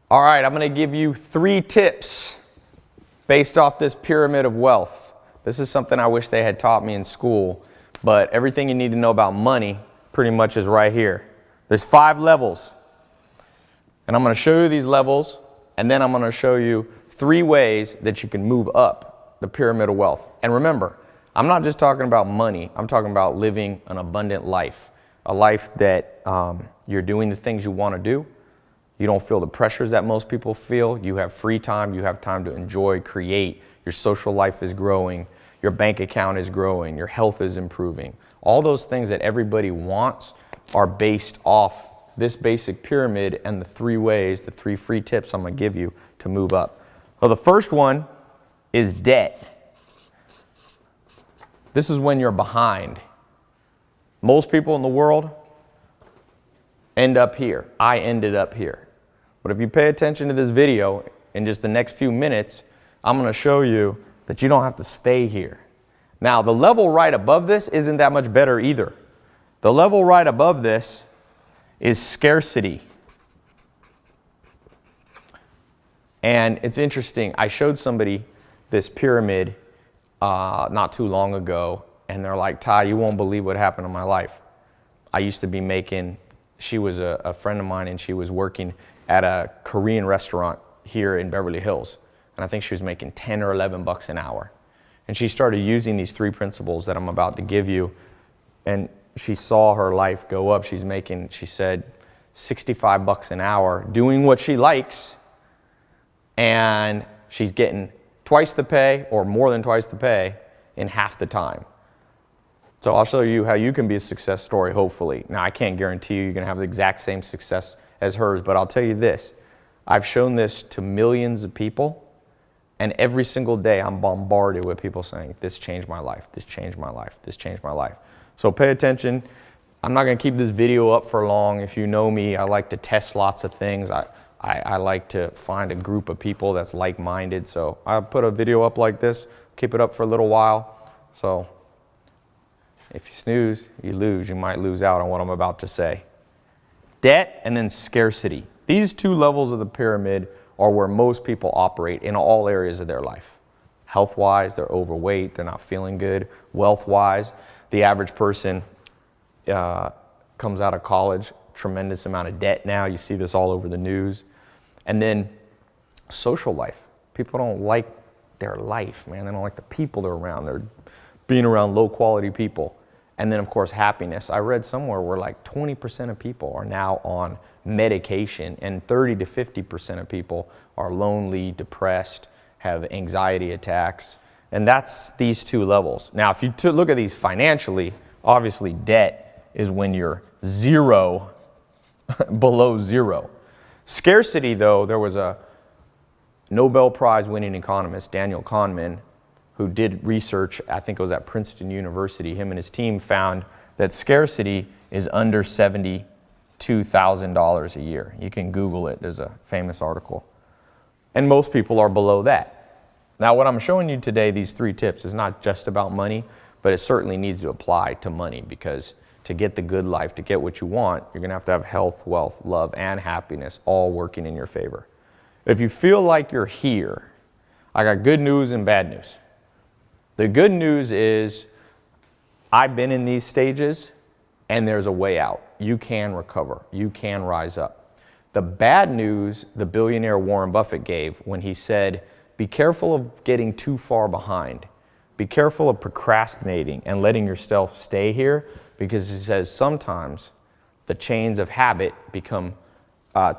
All right, I'm going to give you 3 tips based off this pyramid of wealth. This is something I wish they had taught me in school, but everything you need to know about money pretty much is right here. There's 5 levels, and I'm going to show you these levels, and then I'm going to show you 3 ways that you can move up the pyramid of wealth. And remember, I'm not just talking about money. I'm talking about living an abundant life, a life that you're doing the things you want to do. You don't feel the pressures that most people feel. You have free time. You have time to enjoy, create. Your social life is growing. Your bank account is growing. Your health is improving. All those things that everybody wants are based off this basic pyramid and the 3 ways, the 3 free tips I'm going to give you to move up. Well, the first one is debt. This is when you're behind. Most people in the world end up here. I ended up here. But if you pay attention to this video, in just the next few minutes, I'm going to show you that you don't have to stay here. Now, the level right above this isn't that much better either. The level right above this is scarcity. And it's interesting. I showed somebody this pyramid not too long ago, and they're like, Tai, you won't believe what happened in my life. I used to be making, she was a friend of mine, and she was working at a Korean restaurant here in Beverly Hills. And I think she was making 10 or 11 bucks an hour. And she started using these 3 principles that I'm about to give you. And she saw her life go up. She's making, she said, 65 bucks an hour doing what she likes. And she's getting twice the pay or more than twice the pay in half the time. So I'll show you how you can be a success story, hopefully. Now, I can't guarantee you're going to have the exact same success as hers, but I'll tell you this. I've shown this to millions of people, and every single day I'm bombarded with people saying, this changed my life, this changed my life, this changed my life. So pay attention. I'm not going to keep this video up for long. If you know me, I like to test lots of things. I like to find a group of people that's like-minded. So I'll put a video up like this, keep it up for a little while. So if you snooze, you lose. You might lose out on what I'm about to say. Debt and then scarcity. These 2 levels of the pyramid are where most people operate in all areas of their life. Health-wise, they're overweight, they're not feeling good. Wealth-wise, the average person comes out of college, tremendous amount of debt now. You see this all over the news. And then social life. People don't like their life, man. They don't like the people they're around. They're being around low-quality people. And then, of course, happiness. I read somewhere where like 20% of people are now on medication, and 30 to 50% of people are lonely, depressed, have anxiety attacks. And that's these 2 levels. Now, if you look at these financially, obviously debt is when you're 0, below 0. Scarcity, though, there was a Nobel Prize winning economist, Daniel Kahneman, who did research, I think it was at Princeton University. Him and his team found that scarcity is under $72,000 a year. You can Google it. There's a famous article. And most people are below that. Now, what I'm showing you today, these 3 tips, is not just about money, but it certainly needs to apply to money, because to get the good life, to get what you want, you're going to have health, wealth, love, and happiness all working in your favor. If you feel like you're here, I got good news and bad news. The good news is I've been in these stages, and there's a way out. You can recover. You can rise up. The bad news the billionaire Warren Buffett gave when he said, be careful of getting too far behind. Be careful of procrastinating and letting yourself stay here, because he says sometimes the chains of habit become,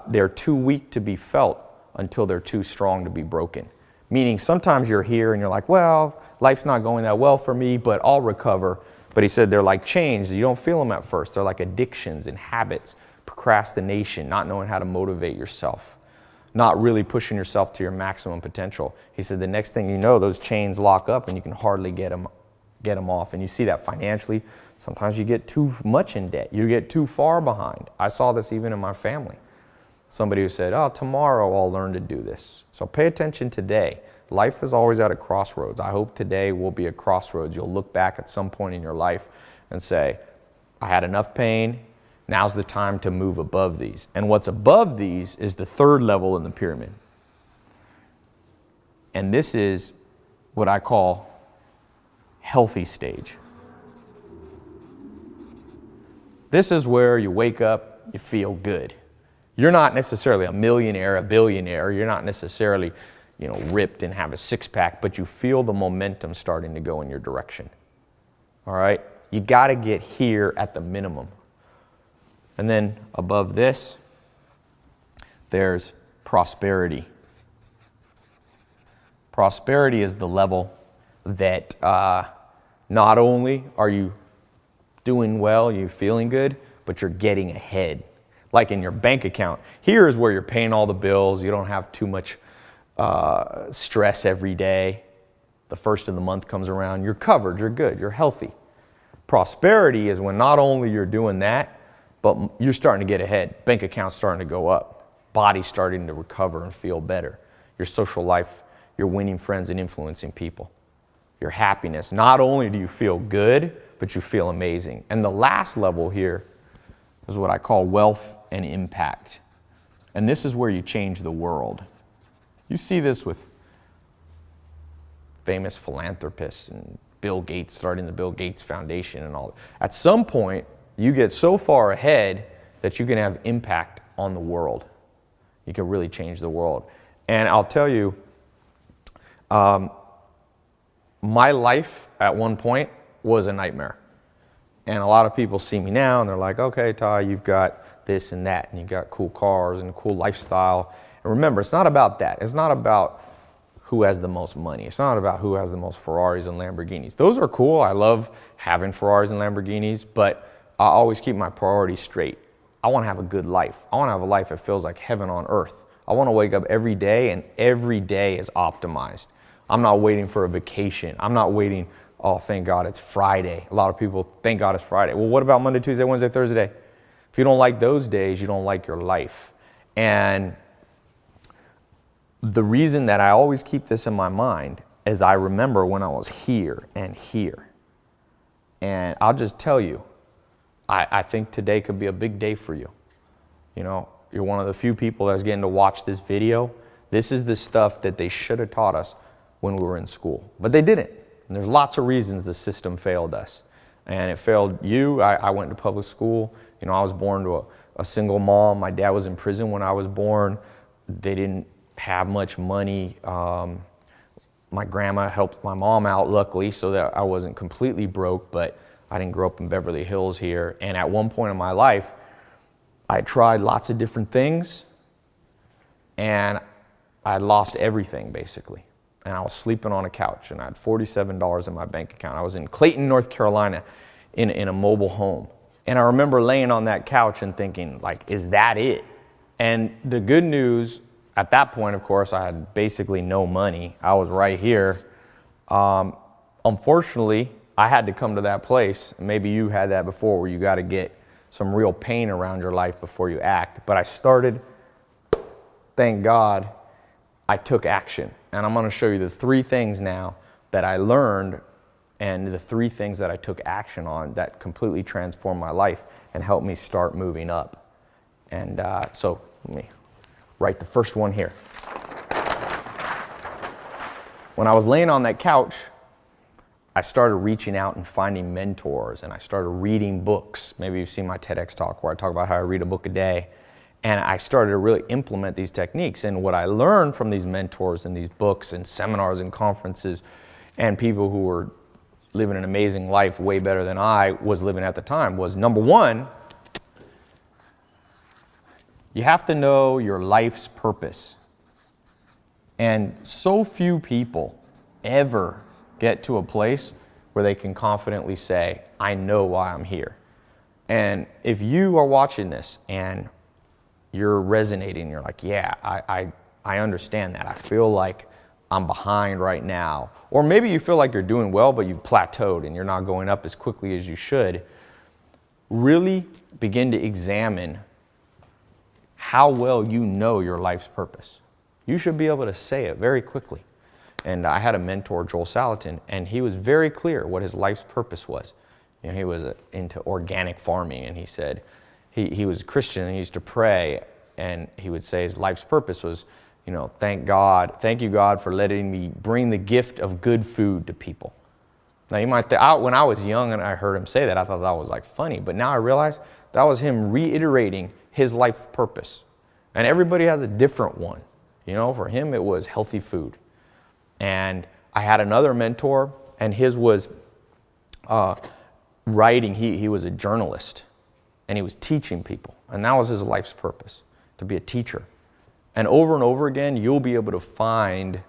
they're too weak to be felt until they're too strong to be broken. Meaning sometimes you're here and you're like, well, life's not going that well for me, but I'll recover. But he said they're like chains. You don't feel them at first. They're like addictions and habits, procrastination, not knowing how to motivate yourself, not really pushing yourself to your maximum potential. He said the next thing you know, those chains lock up and you can hardly get them off. And you see that financially. Sometimes you get too much in debt. You get too far behind. I saw this even in my family. Somebody who said, oh, tomorrow I'll learn to do this. So pay attention today. Life is always at a crossroads. I hope today will be a crossroads. You'll look back at some point in your life and say, I had enough pain, Now's the time to move above these. And what's above these is the third level in the pyramid. And this is what I call healthy stage. This is where you wake up, you feel good. You're not necessarily a millionaire, a billionaire. You're not necessarily, ripped and have a six-pack, but you feel the momentum starting to go in your direction. All right? You got to get here at the minimum. And then above this, there's prosperity. Prosperity is the level that not only are you doing well, you're feeling good, but you're getting ahead. Like in your bank account. Here is where you're paying all the bills. You don't have too much stress every day. The first of the month comes around. You're covered. You're good. You're healthy. Prosperity is when not only you're doing that, but you're starting to get ahead. Bank account's starting to go up. Body's starting to recover and feel better. Your social life, you're winning friends and influencing people. Your happiness. Not only do you feel good, but you feel amazing. And the last level here is what I call wealth and impact. And this is where you change the world. You see this with famous philanthropists and Bill Gates starting the Bill Gates Foundation and all. At some point, you get so far ahead that you can have impact on the world. You can really change the world. And I'll tell you, my life at one point was a nightmare. And a lot of people see me now and they're like, okay, Tai, you've got this and that, and you've got cool cars and a cool lifestyle. And remember, it's not about that. It's not about who has the most money. It's not about who has the most Ferraris and Lamborghinis. Those are cool. I love having Ferraris and Lamborghinis, but I always keep my priorities straight. I want to have a good life. I want to have a life that feels like heaven on earth. I want to wake up every day and every day is optimized. I'm not waiting for a vacation. I'm not waiting, oh, thank God it's Friday. A lot of people, thank God it's Friday. Well, what about Monday, Tuesday, Wednesday, Thursday? If you don't like those days, you don't like your life. And the reason that I always keep this in my mind is I remember when I was here and here. And I'll just tell you, I think today could be a big day for you. You're one of the few people that's getting to watch this video. This is the stuff that they should have taught us when we were in school, but they didn't. And there's lots of reasons the system failed us. And it failed you. I went to public school. I was born to a single mom. My dad was in prison when I was born. They didn't have much money. My grandma helped my mom out, luckily, so that I wasn't completely broke, but I didn't grow up in Beverly Hills here. And at one point in my life, I tried lots of different things, and I lost everything, basically. And I was sleeping on a couch, and I had $47 in my bank account. I was in Clayton, North Carolina, in a mobile home. And I remember laying on that couch and thinking, is that it? And the good news, at that point, of course, I had basically no money. I was right here. Unfortunately, I had to come to that place. Maybe you had that before, where you got to get some real pain around your life before you act. But I started, thank God, I took action. And I'm going to show you the 3 things now that I learned and the 3 things that I took action on that completely transformed my life and helped me start moving up. And so let me write the first one here. When I was laying on that couch, I started reaching out and finding mentors, and I started reading books. Maybe you've seen my TEDx talk where I talk about how I read a book a day. And I started to really implement these techniques. And what I learned from these mentors and these books and seminars and conferences and people who were living an amazing life way better than I was living at the time was, number one, you have to know your life's purpose. And so few people ever get to a place where they can confidently say, I know why I'm here. And if you are watching this and you're resonating, you're like, yeah, I understand that. I feel like I'm behind right now. Or maybe you feel like you're doing well, but you've plateaued and you're not going up as quickly as you should. Really begin to examine how well you know your life's purpose. You should be able to say it very quickly. And I had a mentor, Joel Salatin, and he was very clear what his life's purpose was. He was into organic farming, and he said he was a Christian and he used to pray, and he would say his life's purpose was, thank you God for letting me bring the gift of good food to people. Now you might think, when I was young and I heard him say that, I thought that was like funny, but now I realize that was him reiterating his life purpose. And everybody has a different one. For him it was healthy food. And I had another mentor, and his was writing. He was a journalist, and he was teaching people, and that was his life's purpose, to be a teacher. And over again, you'll be able to find,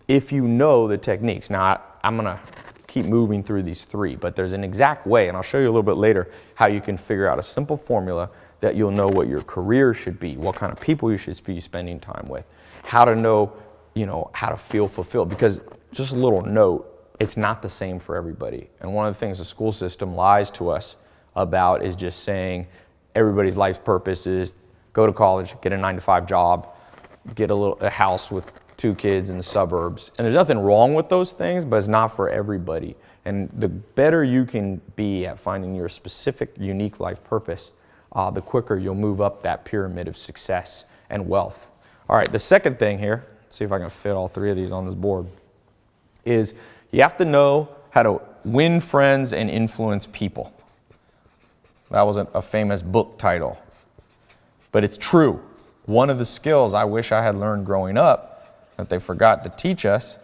if you know the techniques. Now, I'm going to keep moving through these 3, but there's an exact way, and I'll show you a little bit later how you can figure out a simple formula that you'll know what your career should be, what kind of people you should be spending time with, how to know, how to feel fulfilled. Because just a little note, it's not the same for everybody. And one of the things the school system lies to us about is just saying everybody's life's purpose is go to college, get a 9-to-5 job, get a house with 2 kids in the suburbs. And there's nothing wrong with those things, but it's not for everybody. And the better you can be at finding your specific, unique life purpose, the quicker you'll move up that pyramid of success and wealth. All right, the second thing here, let's see if I can fit all 3 of these on this board, is you have to know how to win friends and influence people. That was a famous book title, but it's true. One of the skills I wish I had learned growing up that they forgot to teach us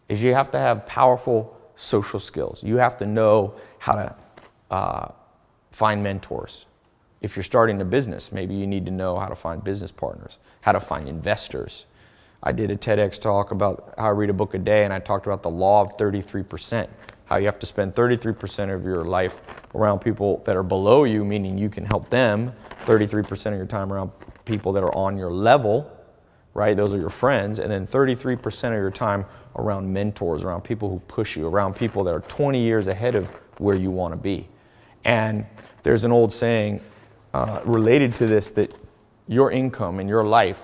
is you have to have powerful social skills. You have to know how to find mentors. If you're starting a business, maybe you need to know how to find business partners, how to find investors. I did a TEDx talk about how I read a book a day, and I talked about the law of 33%, how you have to spend 33% of your life around people that are below you, meaning you can help them, 33% of your time around people that are on your level, right? Those are your friends. And then 33% of your time around mentors, around people who push you, around people that are 20 years ahead of where you want to be. And there's an old saying related to this, that your income in your life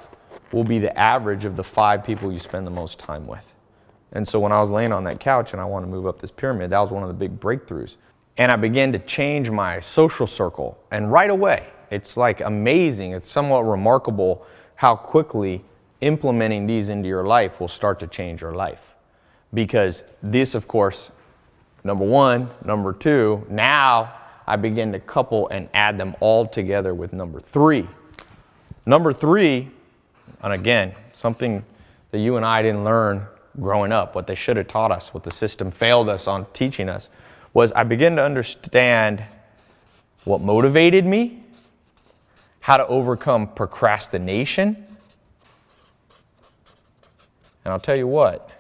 will be the average of the 5 people you spend the most time with. And so when I was laying on that couch and I wanted to move up this pyramid, that was one of the big breakthroughs. And I began to change my social circle. And right away, it's like amazing. It's somewhat remarkable how quickly implementing these into your life will start to change your life. Because this, of course, number 1, number 2, now I begin to couple and add them all together with number 3. Number 3, and again, something that you and I didn't learn growing up, what they should have taught us, what the system failed us on teaching us, was I began to understand what motivated me, how to overcome procrastination. And I'll tell you what,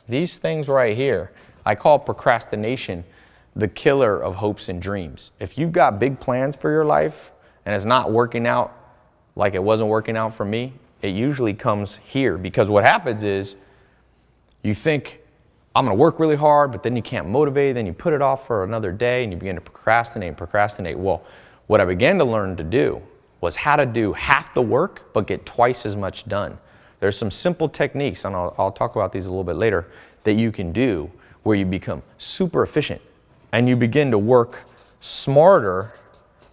these things right here, I call procrastination the killer of hopes and dreams. If you've got big plans for your life and it's not working out like it wasn't working out for me, it usually comes here. Because what happens is you think, I'm going to work really hard, but then you can't motivate, then you put it off for another day and you begin to procrastinate. Well, what I began to learn to do was how to do half the work but get twice as much done. There's some simple techniques, and I'll talk about these a little bit later, that you can do where you become super efficient and you begin to work smarter.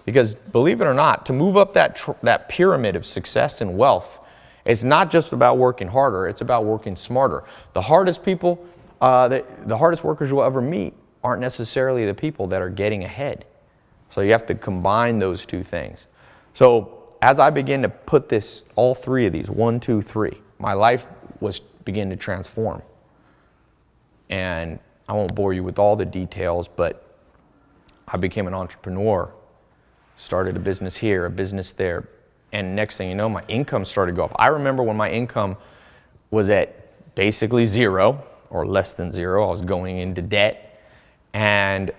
Because believe it or not, to move up that pyramid of success and wealth, it's not just about working harder, it's about working smarter. The hardest people, the hardest workers you'll ever meet aren't necessarily the people that are getting ahead. So you have to combine those 2 things. So as I begin to put this, all 3 of these, 1, 2, 3, my life began to transform. And I won't bore you with all the details, but I became an entrepreneur, started a business here, a business there. And next thing you know, my income started to go up. I remember when my income was at basically 0 or less than 0. I was going into debt. And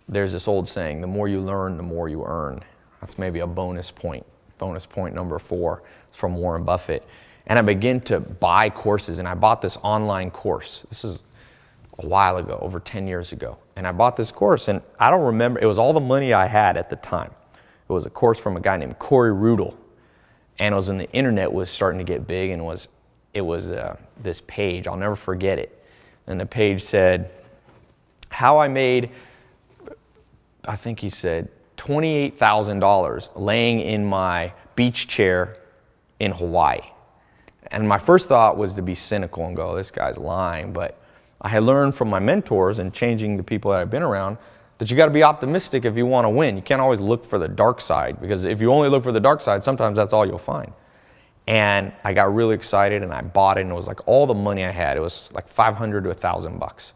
there's this old saying, the more you learn, the more you earn. That's maybe a bonus point. Bonus point number 4. It's from Warren Buffett. And I began to buy courses, and I bought this online course. This is a while ago, over 10 years ago. And I bought this course, and I don't remember, it was all the money I had at the time. It was a course from a guy named Corey Rudel. And it was when the internet was starting to get big, and it was this page, I'll never forget it. And the page said, how I made, I think he said, $28,000 laying in my beach chair in Hawaii. And my first thought was to be cynical and go, this guy's lying. But I had learned from my mentors and changing the people that I've been around that you got to be optimistic if you want to win. You can't always look for the dark side, because if you only look for the dark side, sometimes that's all you'll find. And I got really excited and I bought it, and it was like all the money I had. It was like $500 to $1,000.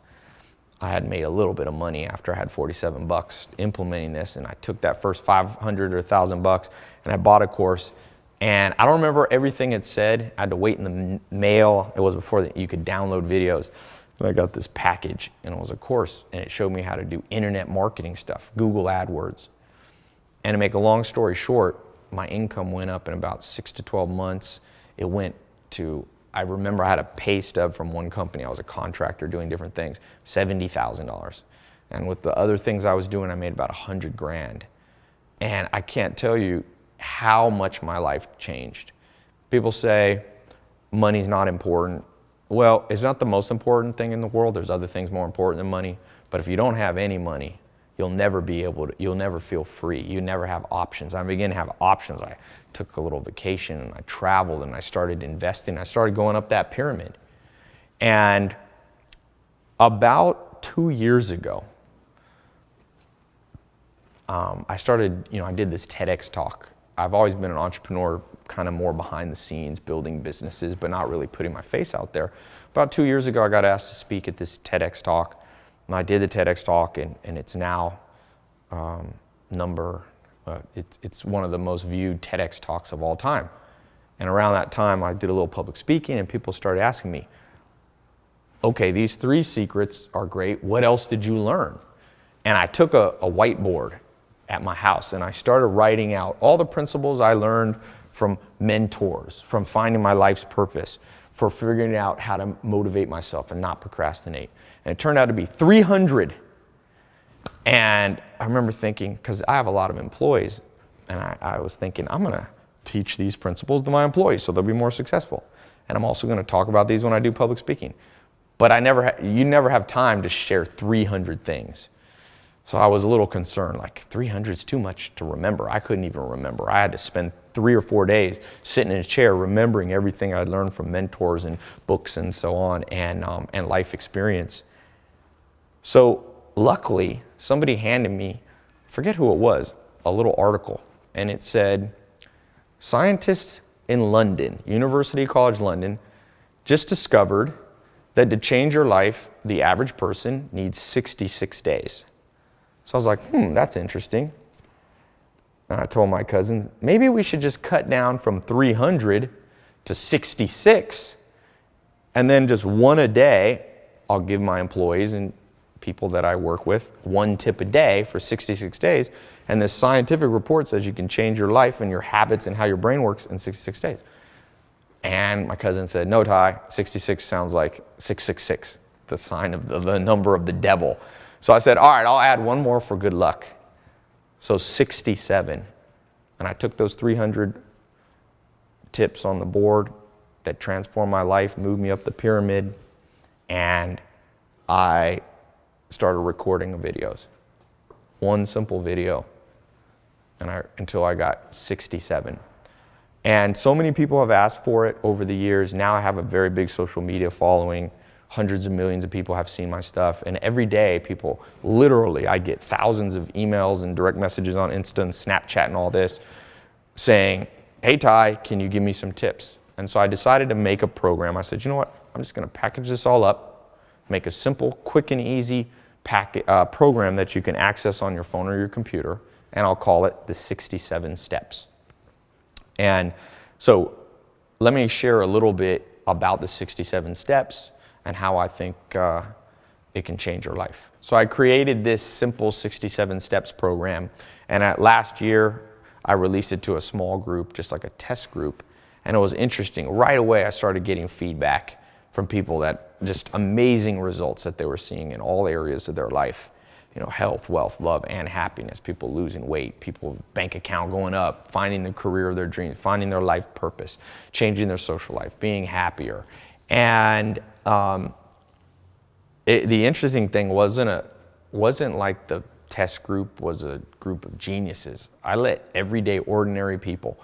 I had made a little bit of money after I had $47 implementing this, and I took that first $500 or $1,000 and I bought a course. And I don't remember everything it said. I had to wait in the mail. It was before you could download videos. And I got this package, and it was a course, and it showed me how to do internet marketing stuff, Google AdWords. And to make a long story short, my income went up in about 6 to 12 months. It went to, I remember I had a pay stub from one company. I was a contractor doing different things, $70,000. And with the other things I was doing, I made about 100 grand. And I can't tell you how much my life changed. People say money's not important. Well, it's not the most important thing in the world. There's other things more important than money. But if you don't have any money, you'll never feel free. You never have options. I began to have options. I took a little vacation and I traveled and I started investing. I started going up that pyramid. And about 2 years ago, I did this TEDx talk. I've always been an entrepreneur, kind of more behind the scenes, building businesses, but not really putting my face out there. About 2 years ago, I got asked to speak at this TEDx talk. And I did the TEDx talk, and it's now it's one of the most viewed TEDx talks of all time. And around that time, I did a little public speaking, and people started asking me, okay, these 3 secrets are great. What else did you learn? And I took a whiteboard at my house, and I started writing out all the principles I learned from mentors, from finding my life's purpose, for figuring out how to motivate myself and not procrastinate. And it turned out to be 300. And I remember thinking, because I have a lot of employees, and I was thinking, I'm going to teach these principles to my employees so they'll be more successful. And I'm also going to talk about these when I do public speaking. But you never have time to share 300 things. So I was a little concerned, like 300 is too much to remember. I couldn't even remember. I had to spend 3 or 4 days sitting in a chair remembering everything I'd learned from mentors and books and so on, and life experience. So luckily, somebody handed me, I forget who it was, a little article. And it said, scientists in London, University College London, just discovered that to change your life, the average person needs 66 days. So I was like, that's interesting. And I told my cousin, maybe we should just cut down from 300 to 66. And then just one a day, I'll give my employees and people that I work with 1 tip a day for 66 days. And this scientific report says you can change your life and your habits and how your brain works in 66 days. And my cousin said, no, Tai, 66 sounds like 666, the sign of the number of the devil. So I said, all right, I'll add one more for good luck. So 67. And I took those 300 tips on the board that transformed my life, moved me up the pyramid, and I started recording videos. One simple video, until I got 67. And so many people have asked for it over the years. Now I have a very big social media following. Hundreds of millions of people have seen my stuff. And every day, people, literally, I get thousands of emails and direct messages on Insta and Snapchat and all this saying, hey, Tai, can you give me some tips? And so I decided to make a program. I said, you know what? I'm just going to package this all up, make a simple, quick and easy program that you can access on your phone or your computer, and I'll call it the 67 Steps. And so let me share a little bit about the 67 Steps and how I think it can change your life. So I created this simple 67 Steps program, and last year I released it to a small group, just like a test group, and it was interesting. Right away I started getting feedback from people that just amazing results that they were seeing in all areas of their life. Health, wealth, love, and happiness. People losing weight, people bank account going up, finding the career of their dreams, finding their life purpose, changing their social life, being happier. And the interesting thing wasn't like the test group was a group of geniuses. I let everyday ordinary people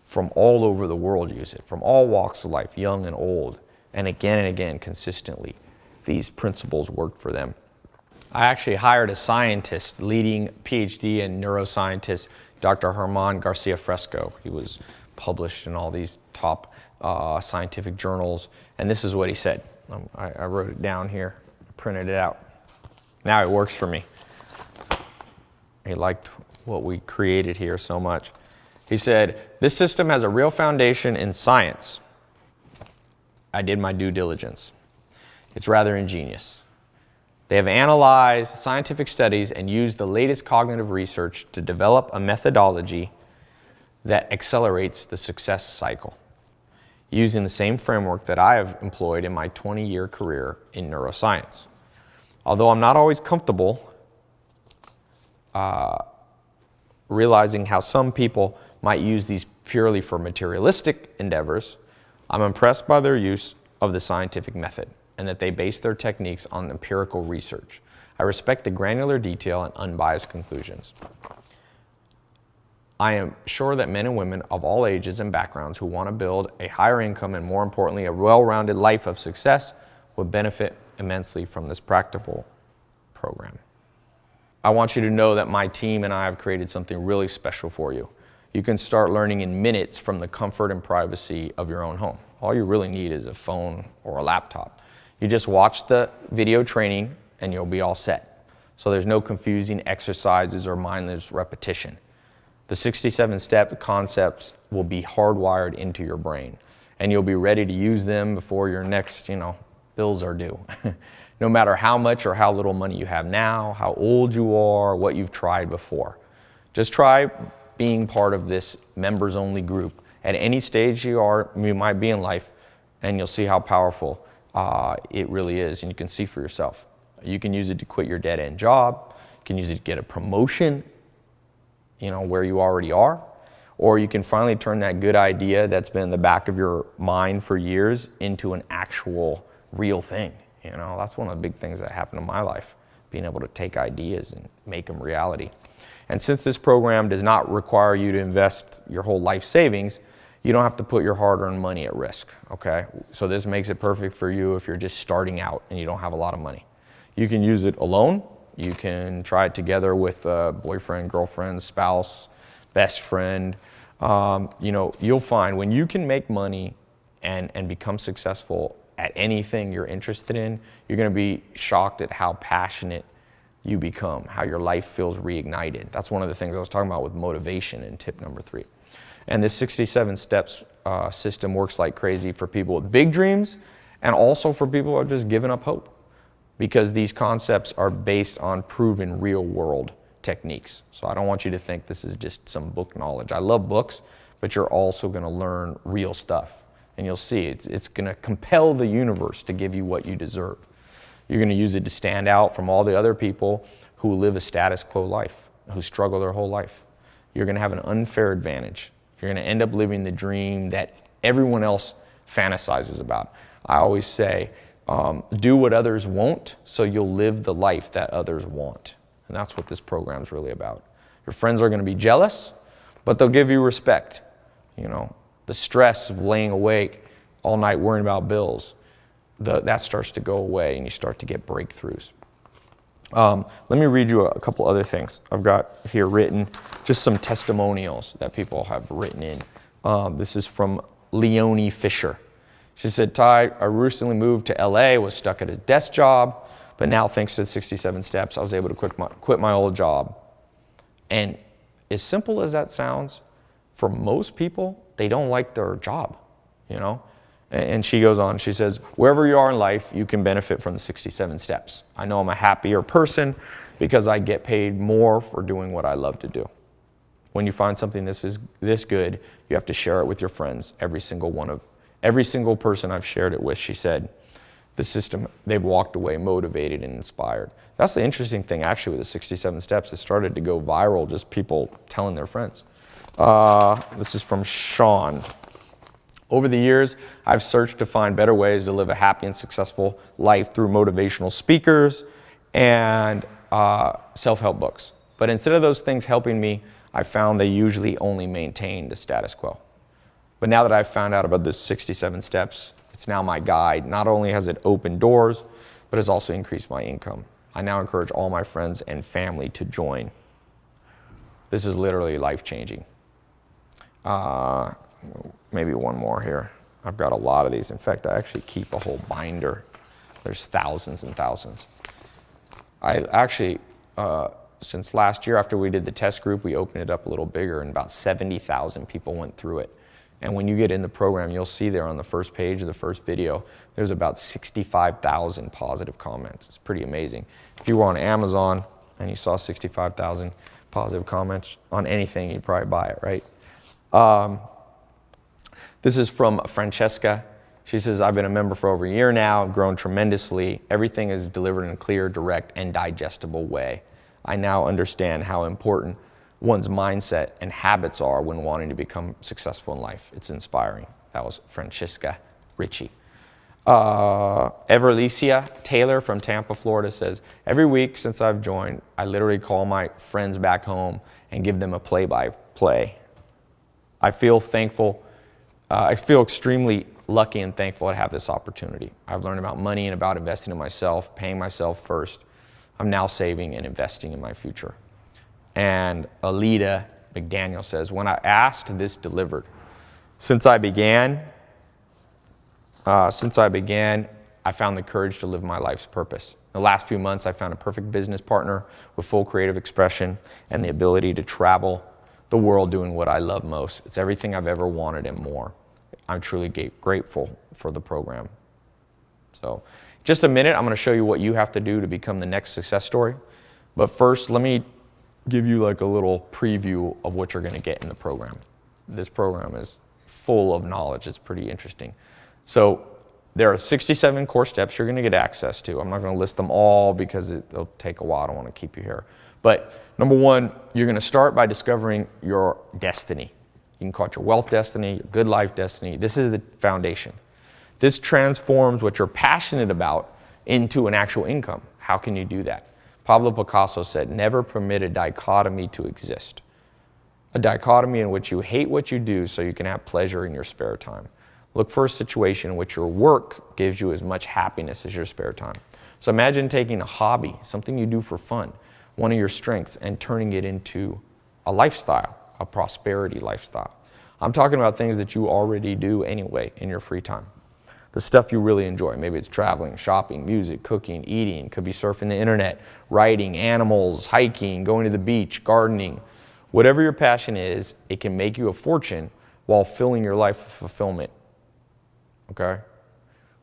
from all over the world use it, from all walks of life, young and old, and again, consistently. These principles worked for them. I actually hired a scientist, leading PhD and neuroscientist, Dr. Germán Garcia Fresco. He was published in all these top scientific journals, and this is what he said. I wrote it down here, printed it out. Now it works for me. He liked what we created here so much. He said, "This system has a real foundation in science. I did my due diligence. It's rather ingenious. They have analyzed scientific studies and used the latest cognitive research to develop a methodology that accelerates the success cycle, using the same framework that I have employed in my 20-year career in neuroscience. Although I'm not always comfortable realizing how some people might use these purely for materialistic endeavors, I'm impressed by their use of the scientific method and that they base their techniques on empirical research. I respect the granular detail and unbiased conclusions. I am sure that men and women of all ages and backgrounds who want to build a higher income and, more importantly, a well-rounded life of success would benefit immensely from this practical program. I want you to know that my team and I have created something really special for you. You can start learning in minutes from the comfort and privacy of your own home. All you really need is a phone or a laptop. You just watch the video training and you'll be all set. So there's no confusing exercises or mindless repetition. The 67-step concepts will be hardwired into your brain, and you'll be ready to use them before your next, bills are due. No matter how much or how little money you have now, how old you are, what you've tried before. Just try being part of this members-only group at any stage you might be in life, and you'll see how powerful it really is, and you can see for yourself. You can use it to quit your dead-end job. You can use it to get a promotion, where you already are. Or you can finally turn that good idea that's been in the back of your mind for years into an actual real thing. That's one of the big things that happened in my life, being able to take ideas and make them reality. And since this program does not require you to invest your whole life savings, you don't have to put your hard-earned money at risk, okay? So this makes it perfect for you if you're just starting out and you don't have a lot of money. You can use it alone. You can try it together with a boyfriend, girlfriend, spouse, best friend. You'll find when you can make money and become successful at anything you're interested in, you're going to be shocked at how passionate you become, how your life feels reignited. That's one of the things I was talking about with motivation in tip number 3. And this 67 steps system works like crazy for people with big dreams and also for people who have just given up hope, because these concepts are based on proven real world techniques. So I don't want you to think this is just some book knowledge. I love books, but you're also going to learn real stuff. And you'll see it's going to compel the universe to give you what you deserve. You're going to use it to stand out from all the other people who live a status quo life, who struggle their whole life. You're going to have an unfair advantage. You're going to end up living the dream that everyone else fantasizes about. I always say, do what others won't, so you'll live the life that others want. And that's what this program is really about. Your friends are going to be jealous, but they'll give you respect. The stress of laying awake all night worrying about bills, that starts to go away and you start to get breakthroughs. Let me read you a couple other things. I've got here written just some testimonials that people have written in. This is from Leonie Fisher. She said, "Tai, I recently moved to LA, was stuck at a desk job, but now thanks to the 67 steps, I was able to quit my old job." And as simple as that sounds, for most people, they don't like their job, And she goes on, she says, "Wherever you are in life, you can benefit from the 67 steps. I know I'm a happier person because I get paid more for doing what I love to do. When you find something this good, you have to share it with your friends. Every single person I've shared it with," she said, "the system, they've walked away motivated and inspired." That's the interesting thing, actually, with the 67 steps. It started to go viral, just people telling their friends. This is from Sean. "Over the years, I've searched to find better ways to live a happy and successful life through motivational speakers and self-help books. But instead of those things helping me, I found they usually only maintain the status quo. But now that I've found out about this 67 steps, it's now my guide. Not only has it opened doors, but has also increased my income. I now encourage all my friends and family to join. This is literally life-changing. Maybe one more here. I've got a lot of these. In fact, I actually keep a whole binder. There's thousands and thousands. I actually, since last year after we did the test group, we opened it up a little bigger and about 70,000 people went through it. And when you get in the program, you'll see there on the first page of the first video, there's about 65,000 positive comments. It's pretty amazing. If you were on Amazon and you saw 65,000 positive comments on anything, you'd probably buy it, right? This is from Francesca. She says, I've been a member for over a year now. I've grown tremendously. Everything is delivered in a clear, direct, and digestible way. I now understand how important one's mindset and habits are when wanting to become successful in life. It's inspiring. That was Francesca Ritchie. Everlicia Taylor from Tampa, Florida says, every week since I've joined, I literally call my friends back home and give them a play-by-play. I feel thankful. I feel extremely lucky and thankful to have this opportunity. I've learned about money and about investing in myself, paying myself first. I'm now saving and investing in my future. And Alita McDaniel says, when I asked, this delivered. Since I began, I found the courage to live my life's purpose. In the last few months, I found a perfect business partner with full creative expression and the ability to travel the world doing what I love most. It's everything I've ever wanted and more. I'm truly grateful for the program. So, just a minute, I'm going to show you what you have to do to become the next success story. But first, let me give you like a little preview of what you're going to get in the program. This program is full of knowledge. It's pretty interesting. So there are 67 core steps you're going to get access to. I'm not going to list them all because it'll take a while. I don't want to keep you here. But number one, you're going to start by discovering your destiny. You can call it your wealth destiny, your good life destiny. This is the foundation. This transforms what you're passionate about into an actual income. How can you do that? Pablo Picasso said, never permit a dichotomy to exist. A dichotomy in which you hate what you do so you can have pleasure in your spare time. Look for a situation in which your work gives you as much happiness as your spare time. So imagine taking a hobby, something you do for fun, one of your strengths, and turning it into a lifestyle, a prosperity lifestyle. I'm talking about things that you already do anyway in your free time. The stuff you really enjoy. Maybe it's traveling, shopping, music, cooking, eating. Could be surfing the internet, writing, animals, hiking, going to the beach, gardening. Whatever your passion is, it can make you a fortune while filling your life with fulfillment. Okay? I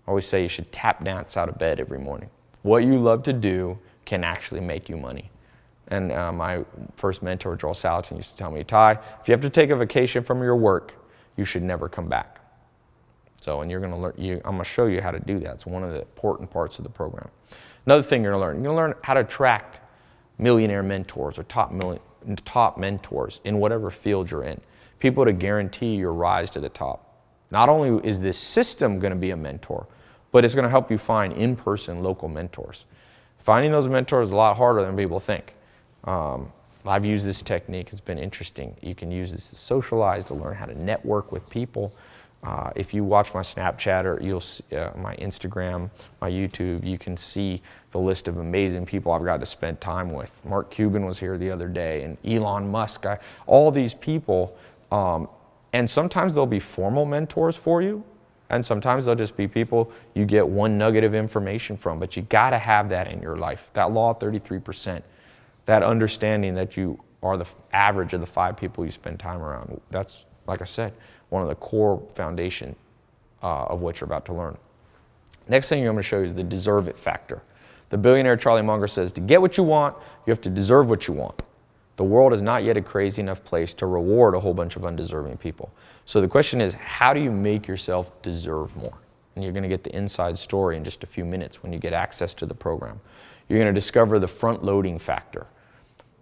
always say you should tap dance out of bed every morning. What you love to do can actually make you money. And my first mentor, Joel Salatin, used to tell me, Tai, if you have to take a vacation from your work, you should never come back. So, and you're going to learn, I'm going to show you how to do that. It's one of the important parts of the program. Another thing you're going to learn how to attract millionaire mentors or top mentors in whatever field you're in. People to guarantee your rise to the top. Not only is this system going to be a mentor, but it's going to help you find in-person local mentors. Finding those mentors is a lot harder than people think. I've used this technique. It's been interesting. You can use this to socialize, to learn how to network with people. If you watch my Snapchat or you'll see, my Instagram, my YouTube, you can see the list of amazing people I've got to spend time with. Mark Cuban was here the other day, and Elon Musk, all these people. And sometimes they'll be formal mentors for you, and sometimes they'll just be people you get one nugget of information from, but you got to have that in your life. That law of 33%, that understanding that you are the average of the 5 people you spend time around. That's, like I said, one of the core foundation of what you're about to learn. Next thing I'm going to show you is the deserve it factor. The billionaire Charlie Munger says, to get what you want, you have to deserve what you want. The world is not yet a crazy enough place to reward a whole bunch of undeserving people. So the question is, how do you make yourself deserve more? And you're going to get the inside story in just a few minutes when you get access to the program. You're going to discover the front-loading factor.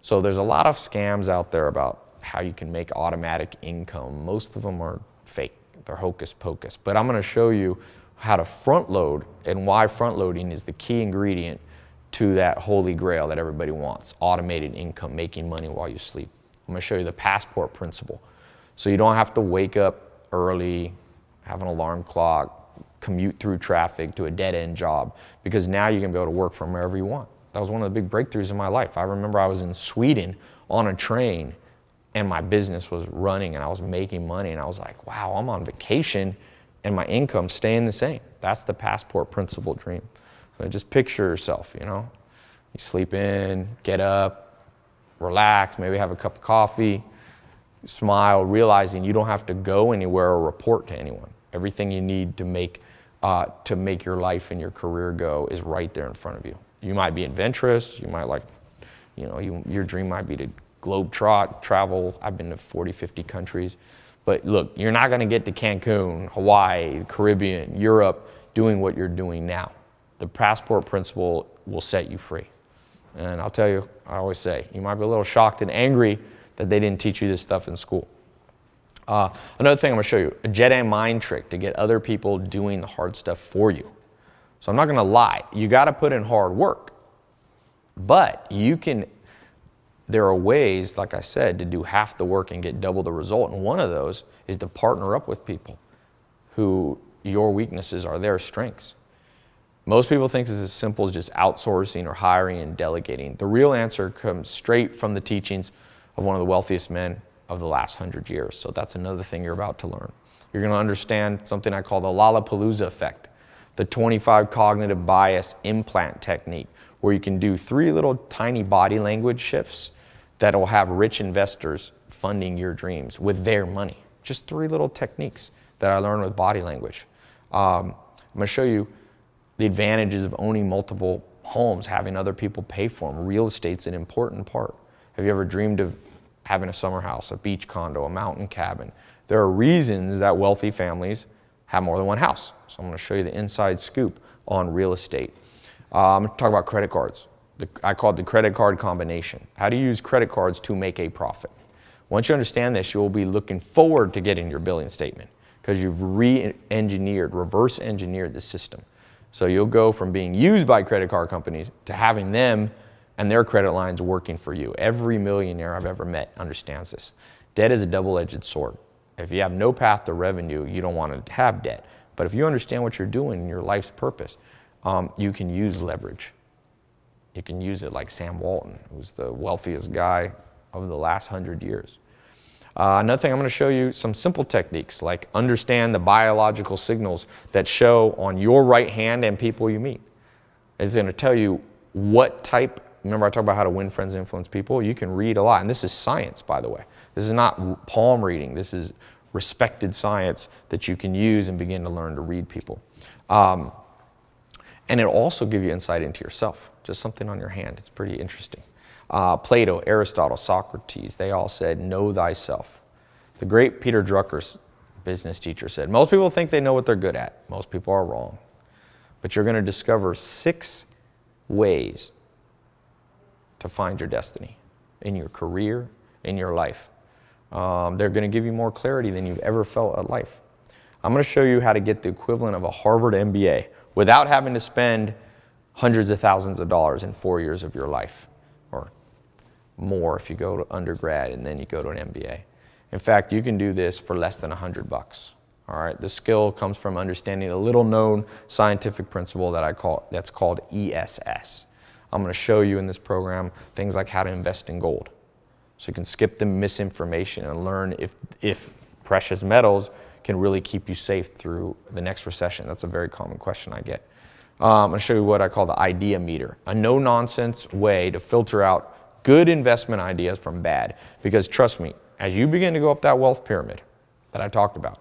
So there's a lot of scams out there about how you can make automatic income. Most of them are fake. They're hocus pocus. But I'm going to show you how to front load and why front loading is the key ingredient to that holy grail that everybody wants, automated income, making money while you sleep. I'm gonna show you the passport principle. So you don't have to wake up early, have an alarm clock, commute through traffic to a dead-end job, because now you're gonna be able to work from wherever you want. That was one of the big breakthroughs in my life. I remember I was in Sweden on a train and my business was running and I was making money, and I was like, wow, I'm on vacation and my income's staying the same. That's the passport principle dream. So just picture yourself, you know, you sleep in, get up, relax, maybe have a cup of coffee, smile, realizing you don't have to go anywhere or report to anyone. Everything you need to make your life and your career go is right there in front of you. You might be adventurous, you might like, you know, your dream might be to globe-trot, travel. I've been to 40, 50 countries. But look, you're not gonna get to Cancun, Hawaii, Caribbean, Europe, doing what you're doing now. The passport principle will set you free. And I'll tell you, I always say, you might be a little shocked and angry that they didn't teach you this stuff in school. Another thing I'm gonna show you, a Jedi mind trick to get other people doing the hard stuff for you. So I'm not gonna lie, you gotta put in hard work, but there are ways, like I said, to do half the work and get double the result. And one of those is to partner up with people who your weaknesses are their strengths. Most people think it's as simple as just outsourcing or hiring and delegating. The real answer comes straight from the teachings of one of the wealthiest men of the last 100 years. So that's another thing you're about to learn. You're gonna understand something I call the Lollapalooza effect, the 25 cognitive bias implant technique, where you can do 3 little tiny body language shifts that will have rich investors funding your dreams with their money. Just 3 little techniques that I learned with body language. I'm gonna show you the advantages of owning multiple homes, having other people pay for them. Real estate's an important part. Have you ever dreamed of having a summer house, a beach condo, a mountain cabin? There are reasons that wealthy families have more than one house. So I'm gonna show you the inside scoop on real estate. I'm gonna talk about credit cards. I call it the credit card combination. How do you use credit cards to make a profit? Once you understand this, you'll be looking forward to getting your billing statement because you've reverse engineered the system. So you'll go from being used by credit card companies to having them and their credit lines working for you. Every millionaire I've ever met understands this. Debt is a double-edged sword. If you have no path to revenue, you don't want to have debt. But if you understand what you're doing in your life's purpose, you can use leverage. You can use it like Sam Walton, who's the wealthiest guy of the last 100 years. Another thing, I'm going to show you some simple techniques, like understand the biological signals that show on your right hand and people you meet. It's going to tell you what type. Remember I talked about how to win friends and influence people? You can read a lot, and this is science, by the way. This is not palm reading. This is respected science that you can use and begin to learn to read people. And it'll also give you insight into yourself, just something on your hand. It's pretty interesting. Plato, Aristotle, Socrates, they all said, know thyself. The great Peter Drucker's business teacher said, most people think they know what they're good at. Most people are wrong. But you're going to discover 6 ways to find your destiny in your career, in your life. They're going to give you more clarity than you've ever felt at life. I'm going to show you how to get the equivalent of a Harvard MBA without having to spend hundreds of thousands of dollars in 4 years of your life, or more if you go to undergrad and then you go to an MBA. In fact, you can do this for less than $100. All right, the skill comes from understanding a little known scientific principle that's called ESS. I'm going to show you in this program things like how to invest in gold. So you can skip the misinformation and learn if precious metals can really keep you safe through the next recession. That's a very common question I get. I'm going to show you what I call the idea meter, a no-nonsense way to filter out good investment ideas from bad. Because trust me, as you begin to go up that wealth pyramid that I talked about,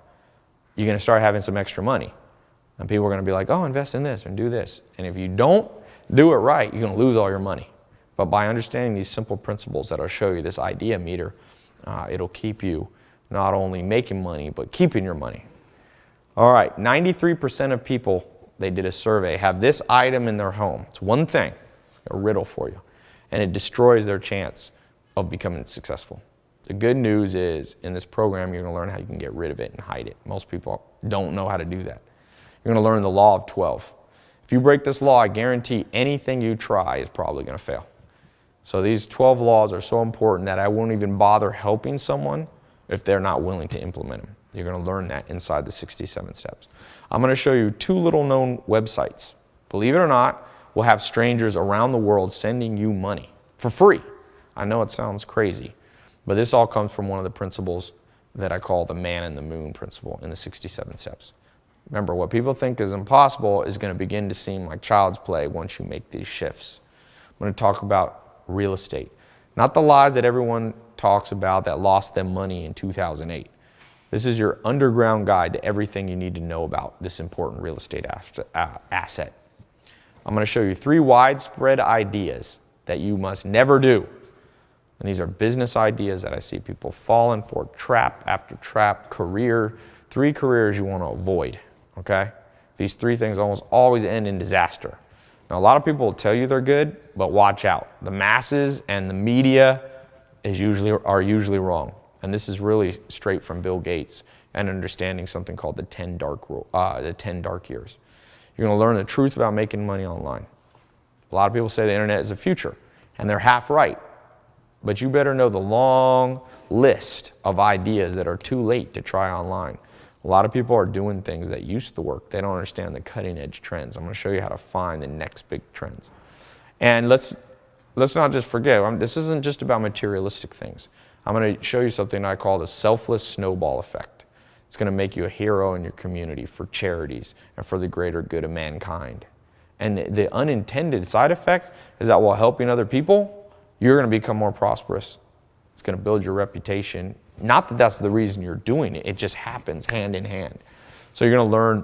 you're going to start having some extra money. And people are going to be like, oh, invest in this and do this. And if you don't do it right, you're going to lose all your money. But by understanding these simple principles that I'll show you, this idea meter, it'll keep you not only making money, but keeping your money. All right, 93% of people, they did a survey, have this item in their home. It's one thing, it's a riddle for you, and it destroys their chance of becoming successful. The good news is, in this program, you're going to learn how you can get rid of it and hide it. Most people don't know how to do that. You're going to learn the law of 12. If you break this law, I guarantee anything you try is probably going to fail. So these 12 laws are so important that I won't even bother helping someone if they're not willing to implement them. You're going to learn that inside the 67 steps. I'm going to show you 2 little known websites. Believe it or not, we'll have strangers around the world sending you money for free. I know it sounds crazy, but this all comes from one of the principles that I call the man in the moon principle in the 67 steps. Remember, what people think is impossible is going to begin to seem like child's play once you make these shifts. I'm going to talk about real estate. Not the lies that everyone talks about that lost them money in 2008. This is your underground guide to everything you need to know about this important real estate asset. I'm going to show you 3 widespread ideas that you must never do. And these are business ideas that I see people falling for, trap after trap, 3 careers you want to avoid, okay? These 3 things almost always end in disaster. Now, a lot of people will tell you they're good, but watch out. The masses and the media are usually wrong. And this is really straight from Bill Gates and understanding something called the 10 dark years. You're going to learn the truth about making money online. A lot of people say the internet is the future, and they're half right. But you better know the long list of ideas that are too late to try online. A lot of people are doing things that used to work. They don't understand the cutting edge trends. I'm going to show you how to find the next big trends. And let's not just forget, this isn't just about materialistic things. I'm going to show you something I call the selfless snowball effect. It's going to make you a hero in your community for charities and for the greater good of mankind. And the unintended side effect is that while helping other people, you're going to become more prosperous. It's going to build your reputation. Not that that's the reason you're doing it. It just happens hand in hand. So you're going to learn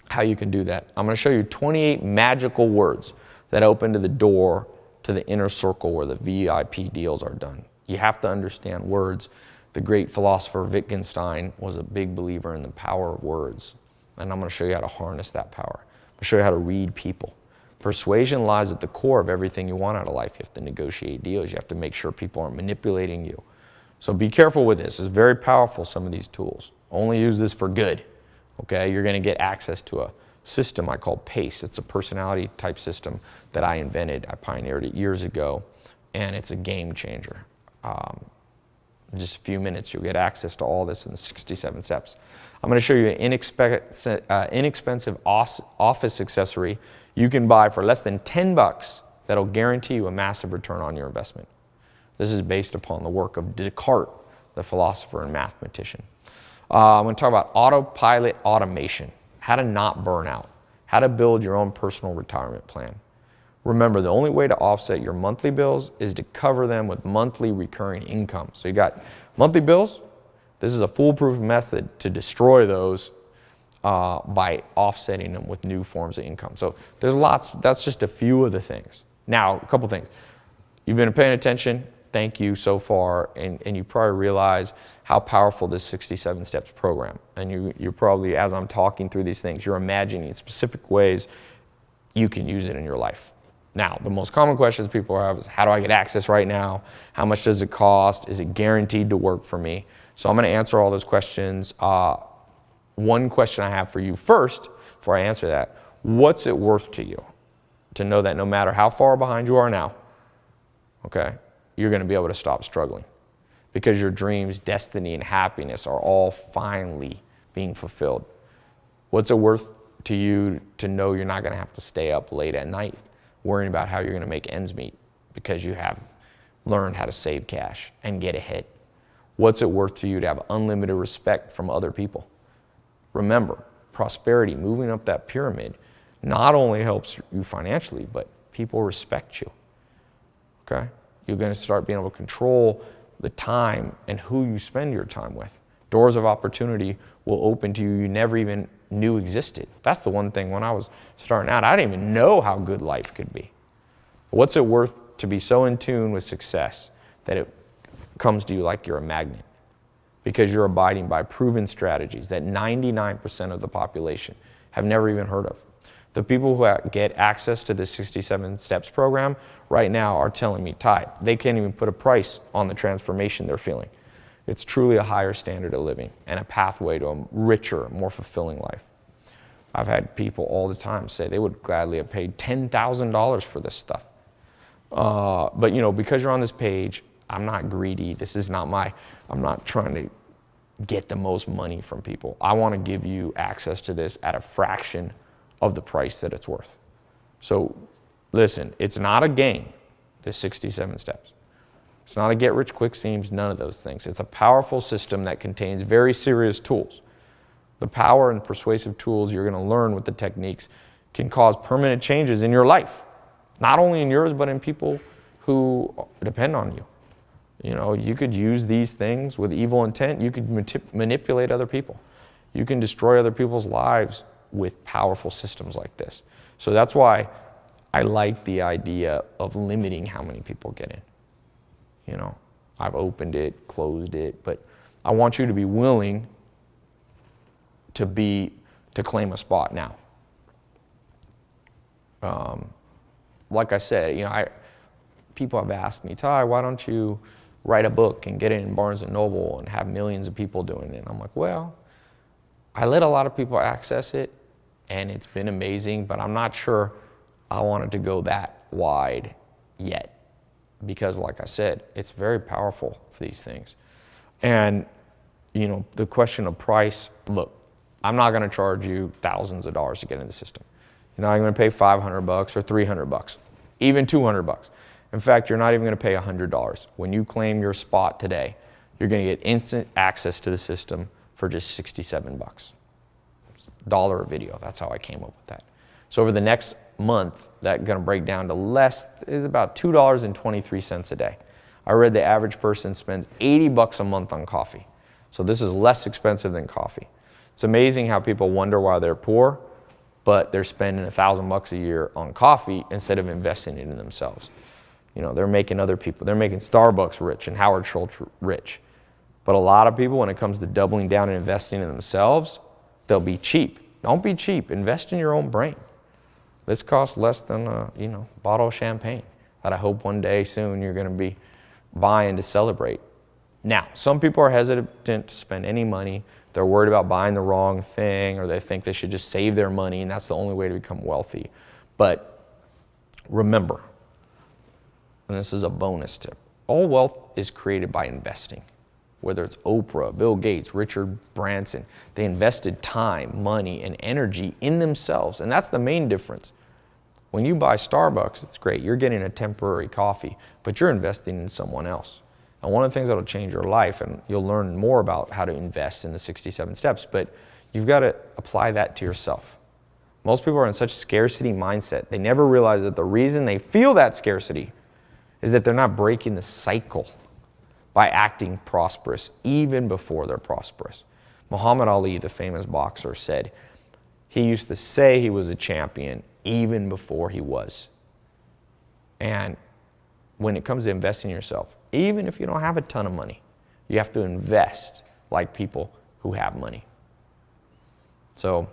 how you can do that. I'm going to show you 28 magical words that open to the door to the inner circle where the VIP deals are done. You have to understand words. The great philosopher Wittgenstein was a big believer in the power of words. And I'm going to show you how to harness that power. I'm going to show you how to read people. Persuasion lies at the core of everything you want out of life. You have to negotiate deals. You have to make sure people aren't manipulating you. So be careful with this. It's very powerful, some of these tools. Only use this for good. Okay? You're going to get access to a system I call PACE. It's a personality type system that I invented. I pioneered it years ago, and it's a game changer. In just a few minutes, you'll get access to all this in the 67 steps. I'm going to show you an inexpensive office accessory you can buy for less than $10 that'll guarantee you a massive return on your investment. This is based upon the work of Descartes, the philosopher and mathematician. I'm going to talk about autopilot automation, how to not burn out, how to build your own personal retirement plan. Remember, the only way to offset your monthly bills is to cover them with monthly recurring income. So you got monthly bills. This is a foolproof method to destroy those by offsetting them with new forms of income. So there's lots. That's just a few of the things. Now, a couple things. You've been paying attention. Thank you so far. And you probably realize how powerful this 67 steps program. And you're probably, as I'm talking through these things, you're imagining specific ways you can use it in your life. Now, the most common questions people have is, how do I get access right now? How much does it cost? Is it guaranteed to work for me? So I'm going to answer all those questions. One question I have for you first, before I answer that, what's it worth to you to know that no matter how far behind you are now, okay, you're going to be able to stop struggling because your dreams, destiny, and happiness are all finally being fulfilled? What's it worth to you to know you're not going to have to stay up late at night worrying about how you're going to make ends meet because you have learned how to save cash and get ahead? What's it worth to you to have unlimited respect from other people? Remember, prosperity, moving up that pyramid, not only helps you financially, but people respect you, okay? You're going to start being able to control the time and who you spend your time with. Doors of opportunity will open to you never even knew existed. That's the one thing when I was starting out, I didn't even know how good life could be. What's it worth to be so in tune with success that it comes to you like you're a magnet? Because you're abiding by proven strategies that 99% of the population have never even heard of. The people who get access to the 67 Steps program right now are telling me, Tai, they can't even put a price on the transformation they're feeling. It's truly a higher standard of living and a pathway to a richer, more fulfilling life. I've had people all the time say they would gladly have paid $10,000 for this stuff. But because you're on this page, I'm not greedy. This is not I'm not trying to get the most money from people. I want to give you access to this at a fraction of the price that it's worth. So listen, it's not a game, the 67 steps. It's not a get rich quick schemes, none of those things. It's a powerful system that contains very serious tools. The power and persuasive tools you're going to learn with the techniques can cause permanent changes in your life. Not only in yours, but in people who depend on you. You could use these things with evil intent. You could manipulate other people. You can destroy other people's lives with powerful systems like this. So that's why I like the idea of limiting how many people get in. I've opened it, closed it, but I want you to be willing to claim a spot now. Like I said, people have asked me, Tai, why don't you write a book and get it in Barnes & Noble and have millions of people doing it? And I'm like, well, I let a lot of people access it, and it's been amazing, but I'm not sure I wanted to go that wide yet. Because like I said, it's very powerful for these things. And, the question of price, look, I'm not going to charge you thousands of dollars to get in the system. You're not going to pay $500 or $300, even $200. In fact, you're not even going to pay $100. When you claim your spot today, you're going to get instant access to the system for just $67. $1 a video. That's how I came up with that. So over the next month, that's going to break down to is about $2.23 a day. I read the average person spends $80 a month on coffee. So this is less expensive than coffee. It's amazing how people wonder why they're poor, but they're spending $1,000 a year on coffee instead of investing it in themselves. They're making other people, they're making Starbucks rich and Howard Schultz rich. But a lot of people, when it comes to doubling down and investing in themselves, they'll be cheap. Don't be cheap. Invest in your own brain. This costs less than a bottle of champagne that I hope one day soon you're going to be buying to celebrate. Now, some people are hesitant to spend any money. They're worried about buying the wrong thing, or they think they should just save their money, and that's the only way to become wealthy. But remember, and this is a bonus tip, all wealth is created by investing. Whether it's Oprah, Bill Gates, Richard Branson, they invested time, money, and energy in themselves, and that's the main difference. When you buy Starbucks, it's great. You're getting a temporary coffee, but you're investing in someone else. And one of the things that'll change your life, and you'll learn more about how to invest in the 67 steps, but you've got to apply that to yourself. Most people are in such scarcity mindset. They never realize that the reason they feel that scarcity is that they're not breaking the cycle by acting prosperous even before they're prosperous. Muhammad Ali, the famous boxer, said he used to say he was a champion even before he was. And when it comes to investing in yourself, even if you don't have a ton of money, you have to invest like people who have money. So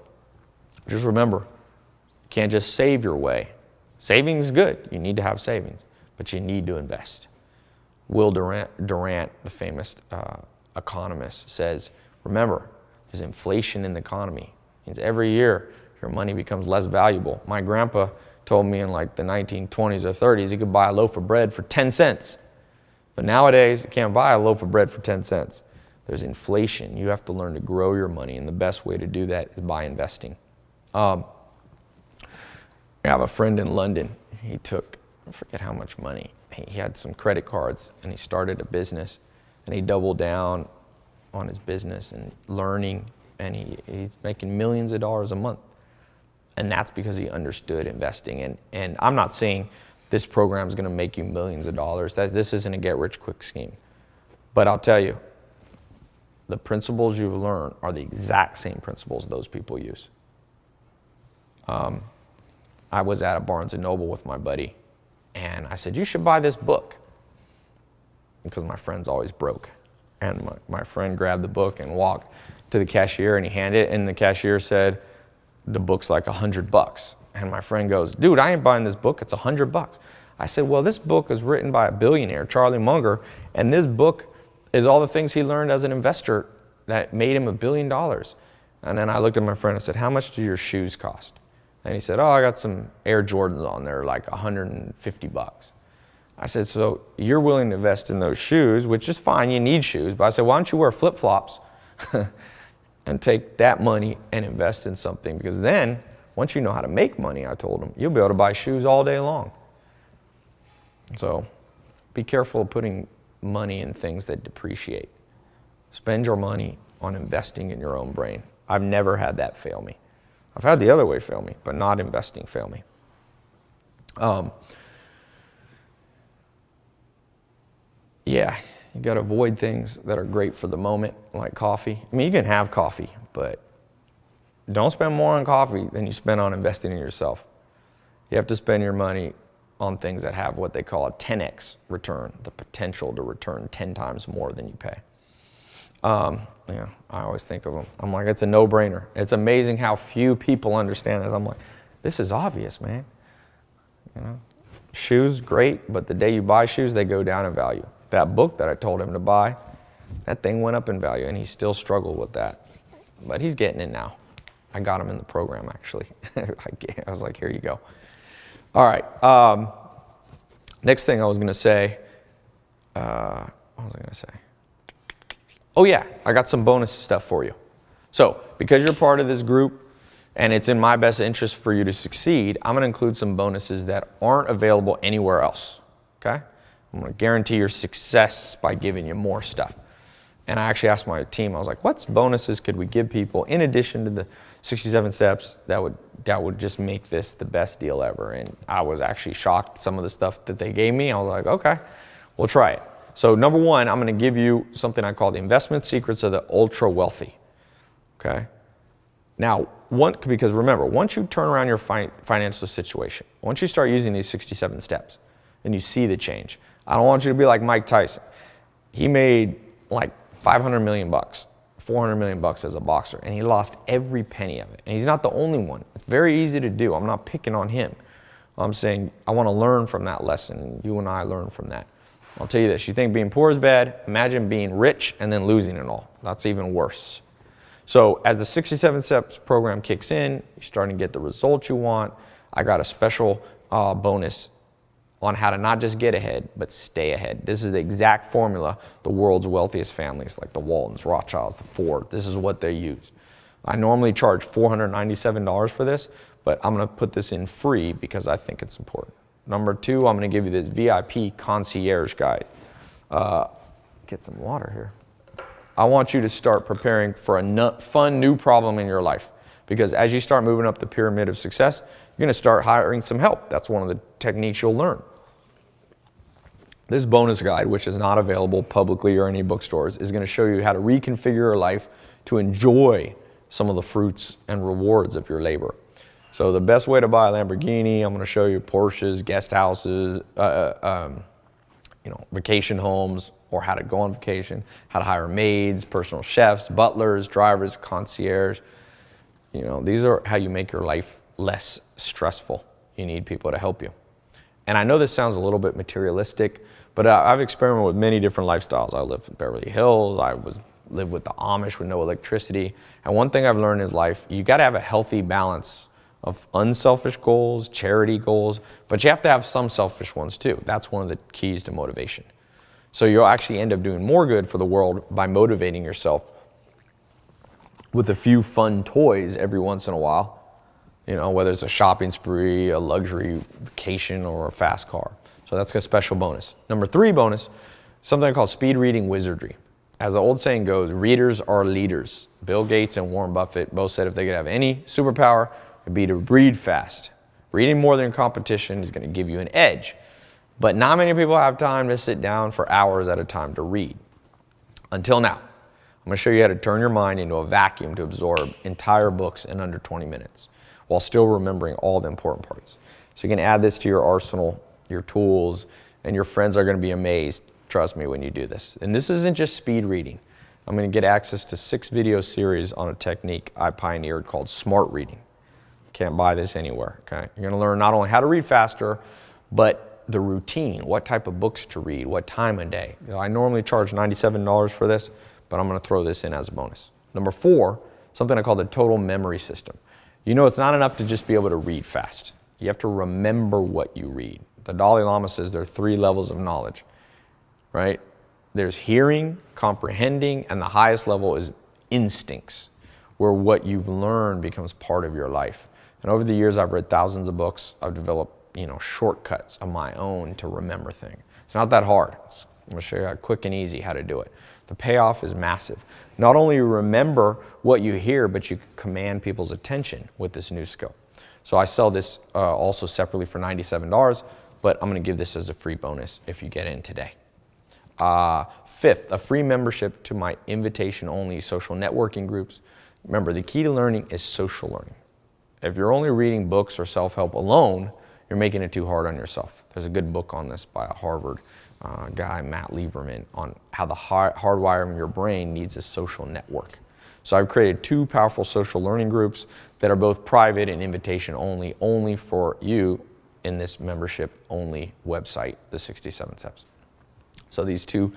just remember, you can't just save your way. Saving is good. You need to have savings, but you need to invest. Will Durant, the famous economist, says, remember, there's inflation in the economy. It means every year your money becomes less valuable. My grandpa told me in like the 1920s or 30s he could buy a loaf of bread for 10 cents. But nowadays, you can't buy a loaf of bread for 10 cents. There's inflation. You have to learn to grow your money, and the best way to do that is by investing. I have a friend in London. He took, I forget how much money. He had some credit cards, and he started a business, and he doubled down on his business and learning, and he's making millions of dollars a month. And that's because he understood investing. And I'm not saying this program is going to make you millions of dollars. This isn't a get-rich-quick scheme. But I'll tell you, the principles you learn are the exact same principles those people use. I was at a Barnes & Noble with my buddy, and I said, you should buy this book, because my friend's always broke. And my friend grabbed the book and walked to the cashier, and he handed it, and the cashier said, the book's like $100. And my friend goes, dude, I ain't buying this book, it's $100. I said, well, this book is written by a billionaire, Charlie Munger, and this book is all the things he learned as an investor that made him $1 billion. And then I looked at my friend and said, how much do your shoes cost? And he said, oh, I got some Air Jordans on there, like 150 bucks. I said, so you're willing to invest in those shoes, which is fine, you need shoes. But I said, why don't you wear flip-flops and take that money and invest in something? Because then, once you know how to make money, I told him, you'll be able to buy shoes all day long. So be careful of putting money in things that depreciate. Spend your money on investing in your own brain. I've never had that fail me. I've had the other way fail me, but not investing fail me. Yeah, you got to avoid things that are great for the moment, like coffee. I mean, you can have coffee, but don't spend more on coffee than you spend on investing in yourself. You have to spend your money on things that have what they call a 10x return, the potential to return 10 times more than you pay. Yeah, I always think of them. I'm like, it's a no-brainer. It's amazing how few people understand this. I'm like, this is obvious, man. You know, shoes, great, but the day you buy shoes, they go down in value. That book that I told him to buy, that thing went up in value, and he still struggled with that. But he's getting it now. I got him in the program, actually. I was like, here you go. All right. Next thing I was going to say, what was I going to say? Oh yeah, I got some bonus stuff for you. So because you're part of this group and it's in my best interest for you to succeed, I'm going to include some bonuses that aren't available anywhere else. Okay? I'm going to guarantee your success by giving you more stuff. And I actually asked my team, I was like, what bonuses could we give people in addition to the 67 steps that would just make this the best deal ever? And I was actually shocked some of the stuff that they gave me. I was like, okay, we'll try it. So number one, I'm going to give you something I call the investment secrets of the ultra wealthy. Okay? Now, because remember, once you turn around your financial situation, once you start using these 67 steps and you see the change, I don't want you to be like Mike Tyson. He made like 500 million bucks, 400 million bucks as a boxer, and he lost every penny of it. And he's not the only one. It's very easy to do. I'm not picking on him. I'm saying I want to learn from that lesson. You and I learn from that. I'll tell you this, you think being poor is bad, imagine being rich and then losing it all. That's even worse. So as the 67 steps program kicks in, you're starting to get the results you want. I got a special bonus on how to not just get ahead, but stay ahead. This is the exact formula the world's wealthiest families, like the Waltons, Rothschilds, the Ford, this is what they use. I normally charge $497 for this, but I'm gonna put this in free because I think it's important. Number two, I'm going to give you this VIP concierge guide. Get some water here. I want you to start preparing for a fun new problem in your life. Because as you start moving up the pyramid of success, you're going to start hiring some help. That's one of the techniques you'll learn. This bonus guide, which is not available publicly or any bookstores, is going to show you how to reconfigure your life to enjoy some of the fruits and rewards of your labor. So the best way to buy a Lamborghini, I'm going to show you Porsches, guest houses, vacation homes, or how to go on vacation, how to hire maids, personal chefs, butlers, drivers, concierge. These are how you make your life less stressful. You need people to help you. And I know this sounds a little bit materialistic, but I've experimented with many different lifestyles. I lived in Beverly Hills. I lived with the Amish with no electricity. And one thing I've learned in life, you got to have a healthy balance of unselfish goals, charity goals, but you have to have some selfish ones too. That's one of the keys to motivation. So you'll actually end up doing more good for the world by motivating yourself with a few fun toys every once in a while, whether it's a shopping spree, a luxury vacation, or a fast car. So that's a special bonus. Number three bonus, something called speed reading wizardry. As the old saying goes, readers are leaders. Bill Gates and Warren Buffett both said if they could have any superpower, it'd be to read fast. Reading more than competition is going to give you an edge. But not many people have time to sit down for hours at a time to read. Until now. I'm going to show you how to turn your mind into a vacuum to absorb entire books in under 20 minutes while still remembering all the important parts. So you can add this to your arsenal, your tools, and your friends are going to be amazed, trust me, when you do this. And this isn't just speed reading. I'm going to get access to 6 video series on a technique I pioneered called smart reading. Can't buy this anywhere, okay? You're going to learn not only how to read faster, but the routine, what type of books to read, what time of day. I normally charge $97 for this, but I'm going to throw this in as a bonus. Number 4, something I call the total memory system. You know, it's not enough to just be able to read fast. You have to remember what you read. The Dalai Lama says there are 3 levels of knowledge, right? There's hearing, comprehending, and the highest level is instincts, where what you've learned becomes part of your life. And over the years, I've read thousands of books. I've developed, shortcuts of my own to remember things. It's not that hard. I'm gonna show you quick and easy how to do it. The payoff is massive. Not only you remember what you hear, but you can command people's attention with this new skill. So I sell this also separately for $97, but I'm gonna give this as a free bonus if you get in today. 5th, a free membership to my invitation-only social networking groups. Remember, the key to learning is social learning. If you're only reading books or self-help alone, you're making it too hard on yourself. There's a good book on this by a Harvard guy, Matt Lieberman, on how the hardwiring your brain needs a social network. So I've created 2 powerful social learning groups that are both private and invitation only for you in this membership-only website, the 67 Steps. So these 2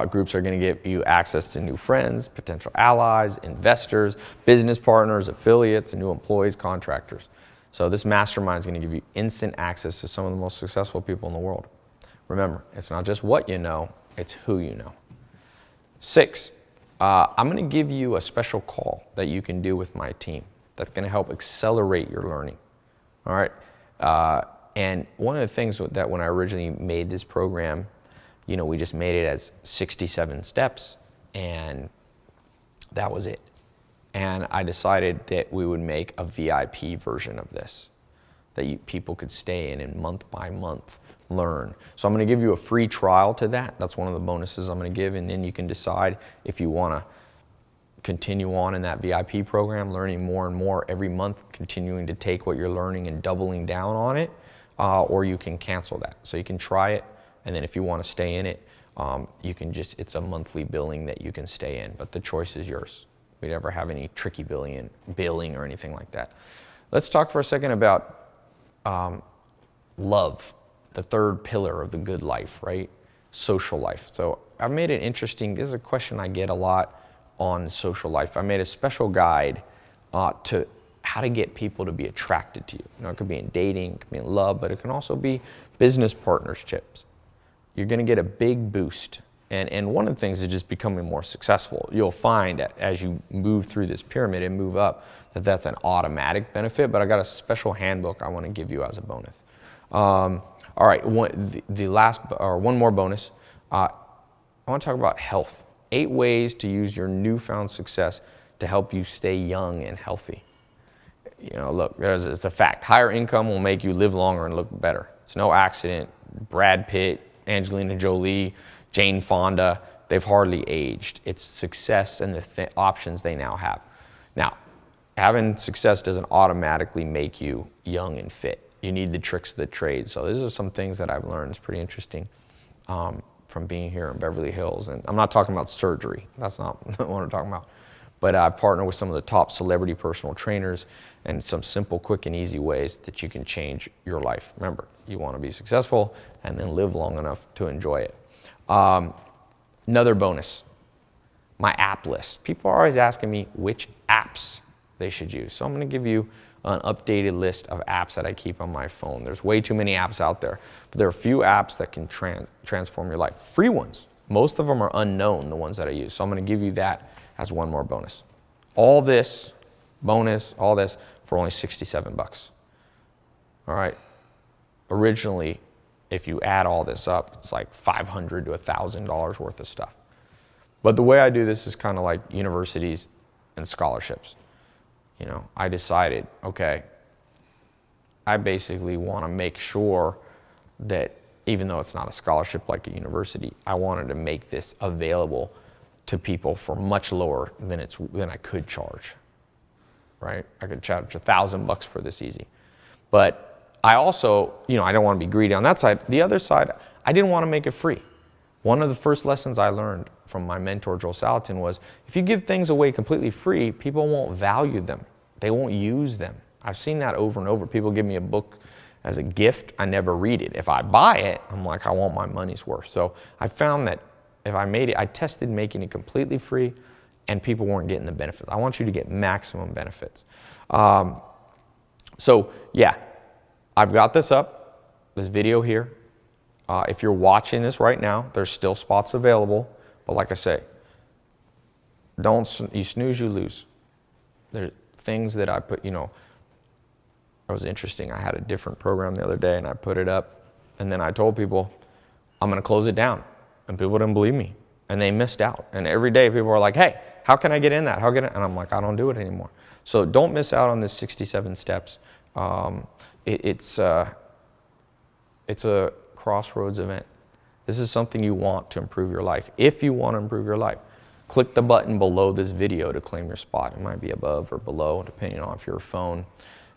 groups are going to give you access to new friends, potential allies, investors, business partners, affiliates, and new employees, contractors. So this mastermind is going to give you instant access to some of the most successful people in the world. Remember, it's not just what you know, it's who you know. 6, I'm going to give you a special call that you can do with my team that's going to help accelerate your learning. All right. And one of the things that when I originally made this program, we just made it as 67 steps, and that was it. And I decided that we would make a VIP version of this, that people could stay in and month by month learn. So I'm going to give you a free trial to that. That's one of the bonuses I'm going to give, and then you can decide if you want to continue on in that VIP program, learning more and more every month, continuing to take what you're learning and doubling down on it, or you can cancel that. So you can try it. And then if you want to stay in it, it's a monthly billing that you can stay in, but the choice is yours. We never have any tricky billing or anything like that. Let's talk for a second about love, the 3rd pillar of the good life, right? Social life. So I've made it interesting. This is a question I get a lot on social life. I made a special guide to how to get people to be attracted to you. It could be in dating, it could be in love, but it can also be business partnerships. You're going to get a big boost. And one of the things is just becoming more successful. You'll find that as you move through this pyramid and move up, that's an automatic benefit, but I got a special handbook I want to give you as a bonus. All right, one more bonus. I want to talk about health. 8 ways to use your newfound success to help you stay young and healthy. Look, it's a fact. Higher income will make you live longer and look better. It's no accident. Brad Pitt, Angelina Jolie, Jane Fonda, they've hardly aged. It's success and the options they now have. Now, having success doesn't automatically make you young and fit. You need the tricks of the trade. So these are some things that I've learned. It's pretty interesting from being here in Beverly Hills. And I'm not talking about surgery. That's not what I'm talking about. But I partner with some of the top celebrity personal trainers and some simple, quick, and easy ways that you can change your life. Remember, you want to be successful and then live long enough to enjoy it. Another bonus, my app list. People are always asking me which apps they should use. So I'm going to give you an updated list of apps that I keep on my phone. There's way too many apps out there, but there are a few apps that can transform your life. Free ones. Most of them are unknown, the ones that I use. So I'm going to give you that as one more bonus. All this bonus, all this for only 67 bucks. All right. Originally, if you add all this up, it's like $500 to $1,000 worth of stuff. But the way I do this is kind of like universities and scholarships. I decided, okay, I basically want to make sure that even though it's not a scholarship like a university, I wanted to make this available to people for much lower than I could charge, right? I could charge $1,000 for this easy. But I also, I don't want to be greedy on that side. The other side, I didn't want to make it free. One of the first lessons I learned from my mentor, Joel Salatin, was if you give things away completely free, people won't value them. They won't use them. I've seen that over and over. People give me a book as a gift, I never read it. If I buy it, I'm like, I want my money's worth. So I found that if I made it, I tested making it completely free and people weren't getting the benefits. I want you to get maximum benefits. So yeah, I've got this up, this video here. If you're watching this right now, there's still spots available. But like I say, you snooze, you lose. There's things that I put, it was interesting. I had a different program the other day and I put it up and then I told people, I'm going to close it down. And people didn't believe me and they missed out. And every day people are like, hey, how can I get in that? And I'm like, I don't do it anymore. So don't miss out on this 67 steps. It's a crossroads event. This is something you want to improve your life. If you want to improve your life, click the button below this video to claim your spot. It might be above or below, depending on if you're a phone.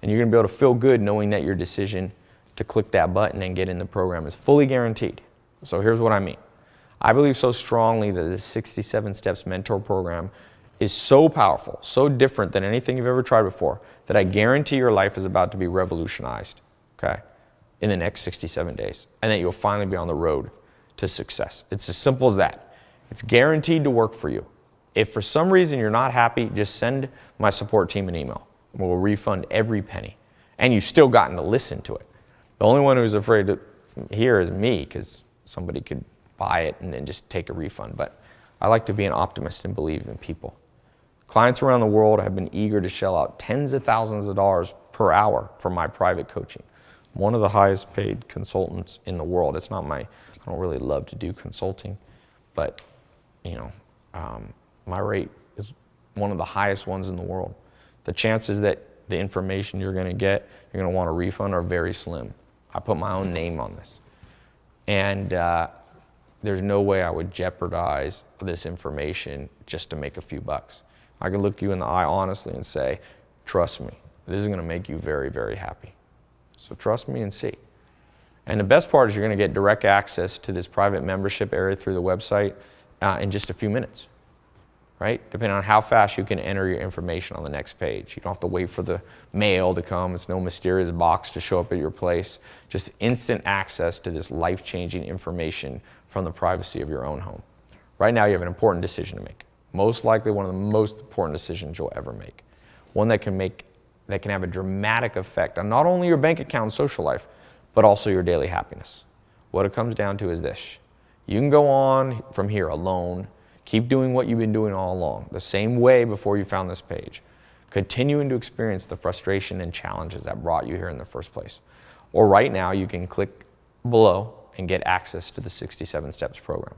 And you're going to be able to feel good knowing that your decision to click that button and get in the program is fully guaranteed. So here's what I mean. I believe so strongly that this 67 Steps Mentor Program is so powerful, so different than anything you've ever tried before, that I guarantee your life is about to be revolutionized, okay, in the next 67 days, and that you'll finally be on the road to success. It's as simple as that. It's guaranteed to work for you. If for some reason you're not happy, just send my support team an email. We'll refund every penny. And you've still gotten to listen to it. The only one who's afraid to hear is me, because somebody could buy it and then just take a refund. But I like to be an optimist and believe in people. Clients around the world have been eager to shell out tens of thousands of dollars per hour for my private coaching. I'm one of the highest paid consultants in the world. It's not I don't really love to do consulting, but my rate is one of the highest ones in the world. The chances that the information you're going to want a refund are very slim. I put my own name on this. And there's no way I would jeopardize this information just to make a few bucks. I can look you in the eye honestly and say, trust me, this is going to make you very, very happy. So trust me and see. And the best part is you're going to get direct access to this private membership area through the website in just a few minutes, right? Depending on how fast you can enter your information on the next page. You don't have to wait for the mail to come. It's no mysterious box to show up at your place. Just instant access to this life-changing information from the privacy of your own home. Right now you have an important decision to make. Most likely one of the most important decisions you'll ever make. One that can have a dramatic effect on not only your bank account and social life, but also your daily happiness. What it comes down to is this. You can go on from here alone, keep doing what you've been doing all along, the same way before you found this page, continuing to experience the frustration and challenges that brought you here in the first place. Or right now, you can click below and get access to the 67 Steps program,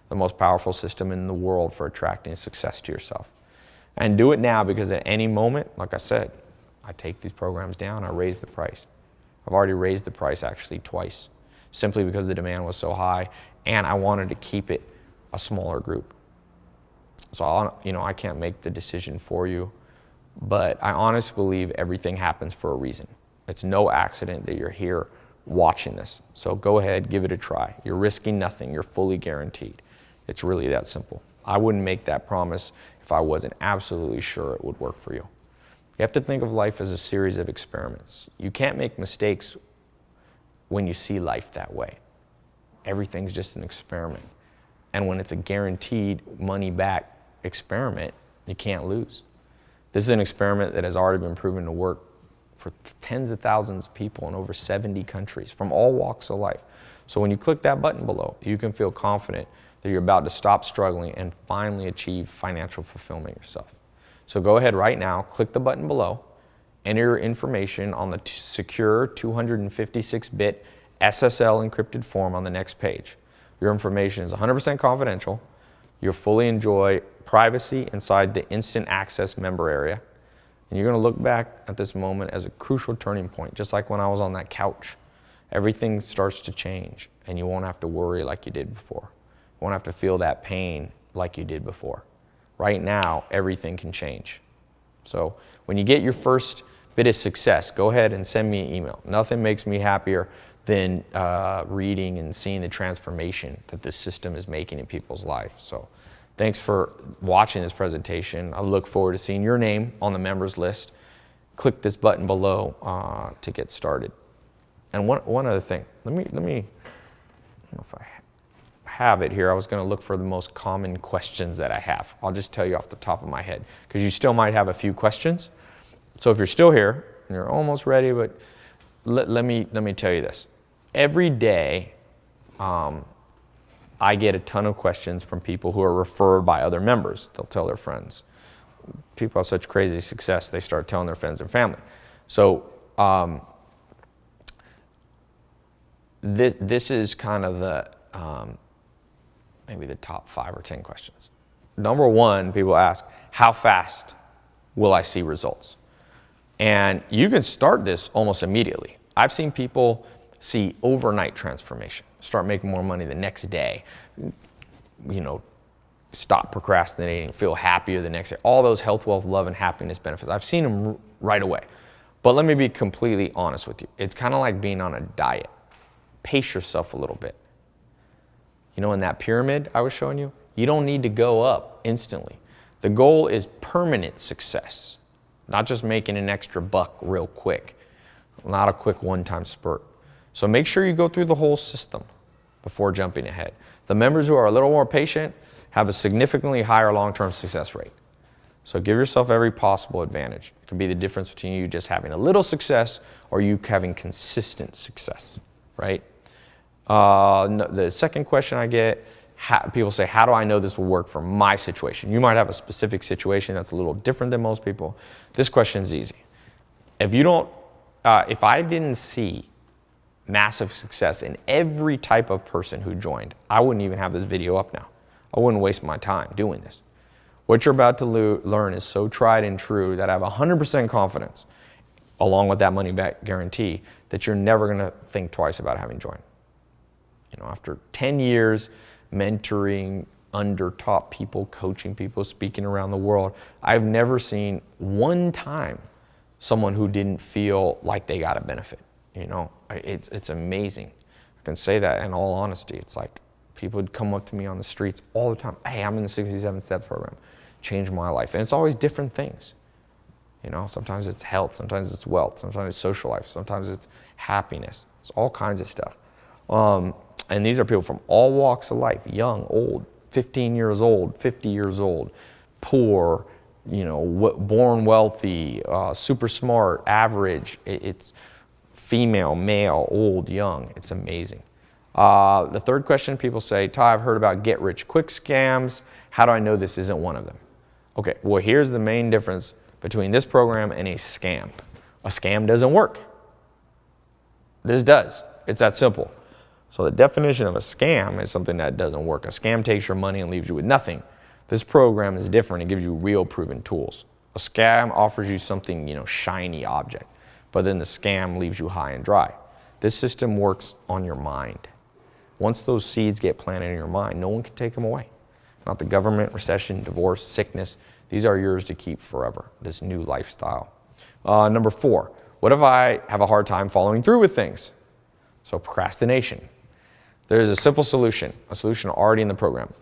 the most powerful system in the world for attracting success to yourself. And do it now, because at any moment, like I said, I take these programs down, I raise the price. I've already raised the price actually twice, simply because the demand was so high and I wanted to keep it a smaller group. So I can't make the decision for you, but I honestly believe everything happens for a reason. It's no accident that you're here watching this. So go ahead, give it a try. You're risking nothing, you're fully guaranteed. It's really that simple. I wouldn't make that promise if I wasn't absolutely sure it would work for you. You have to think of life as a series of experiments. You can't make mistakes when you see life that way. Everything's just an experiment. And when it's a guaranteed money-back experiment, you can't lose. This is an experiment that has already been proven to work for tens of thousands of people in over 70 countries from all walks of life. So when you click that button below, you can feel confident that you're about to stop struggling and finally achieve financial fulfillment yourself. So go ahead right now, click the button below, enter your information on the secure 256-bit SSL encrypted form on the next page. Your information is 100% confidential. You'll fully enjoy privacy inside the instant access member area. And you're going to look back at this moment as a crucial turning point, just like when I was on that couch. Everything starts to change, and you won't have to worry like you did before. You won't have to feel that pain like you did before. Right now, everything can change. So when you get your first bit of success, go ahead and send me an email. Nothing makes me happier than reading and seeing the transformation that this system is making in people's lives. So thanks for watching this presentation. I look forward to seeing your name on the members list. Click this button below to get started. And one other thing, let me, I don't know if I have it here. I was going to look for the most common questions that I have. I'll just tell you off the top of my head, because you still might have a few questions. So if you're still here and you're almost ready, but let me tell you this. Every day, I get a ton of questions from people who are referred by other members. They'll tell their friends. People have such crazy success, they start telling their friends and family. So this is kind of the maybe the top 5 or 10 questions. Number one, people ask, how fast will I see results? And you can start this almost immediately. I've seen people see overnight transformation, start making more money the next day, stop procrastinating, feel happier the next day, all those health, wealth, love, and happiness benefits. I've seen them right away. But let me be completely honest with you. It's kind of like being on a diet. Pace yourself a little bit. In that pyramid I was showing you, you don't need to go up instantly. The goal is permanent success, not just making an extra buck real quick, not a quick one-time spurt. So make sure you go through the whole system before jumping ahead. The members who are a little more patient have a significantly higher long-term success rate. So give yourself every possible advantage. It can be the difference between you just having a little success or you having consistent success, right? The second question I get, people say, how do I know this will work for my situation? You might have a specific situation that's a little different than most people. This question is easy. If I didn't see massive success in every type of person who joined, I wouldn't even have this video up now. I wouldn't waste my time doing this. What you're about to learn is so tried and true that I have 100% confidence, along with that money back guarantee, that you're never going to think twice about having joined. After 10 years mentoring under top people, coaching people, speaking around the world, I've never seen one time someone who didn't feel like they got a benefit. It's amazing. I can say that in all honesty. It's like people would come up to me on the streets all the time. Hey, I'm in the 67 Steps program. Changed my life. And it's always different things. Sometimes it's health, sometimes it's wealth, sometimes it's social life, sometimes it's happiness. It's all kinds of stuff. And these are people from all walks of life, young, old, 15 years old, 50 years old, poor, born wealthy, super smart, average. It's female, male, old, young. It's amazing. The third question, people say, Tai, I've heard about get-rich-quick scams. How do I know this isn't one of them? Okay, well, here's the main difference between this program and a scam. A scam doesn't work. This does. It's that simple. So the definition of a scam is something that doesn't work. A scam takes your money and leaves you with nothing. This program is different. It gives you real proven tools. A scam offers you something, shiny object, but then the scam leaves you high and dry. This system works on your mind. Once those seeds get planted in your mind, no one can take them away. Not the government, recession, divorce, sickness. These are yours to keep forever, this new lifestyle. Number 4, what if I have a hard time following through with things? So procrastination. There's a simple solution, a solution already in the program.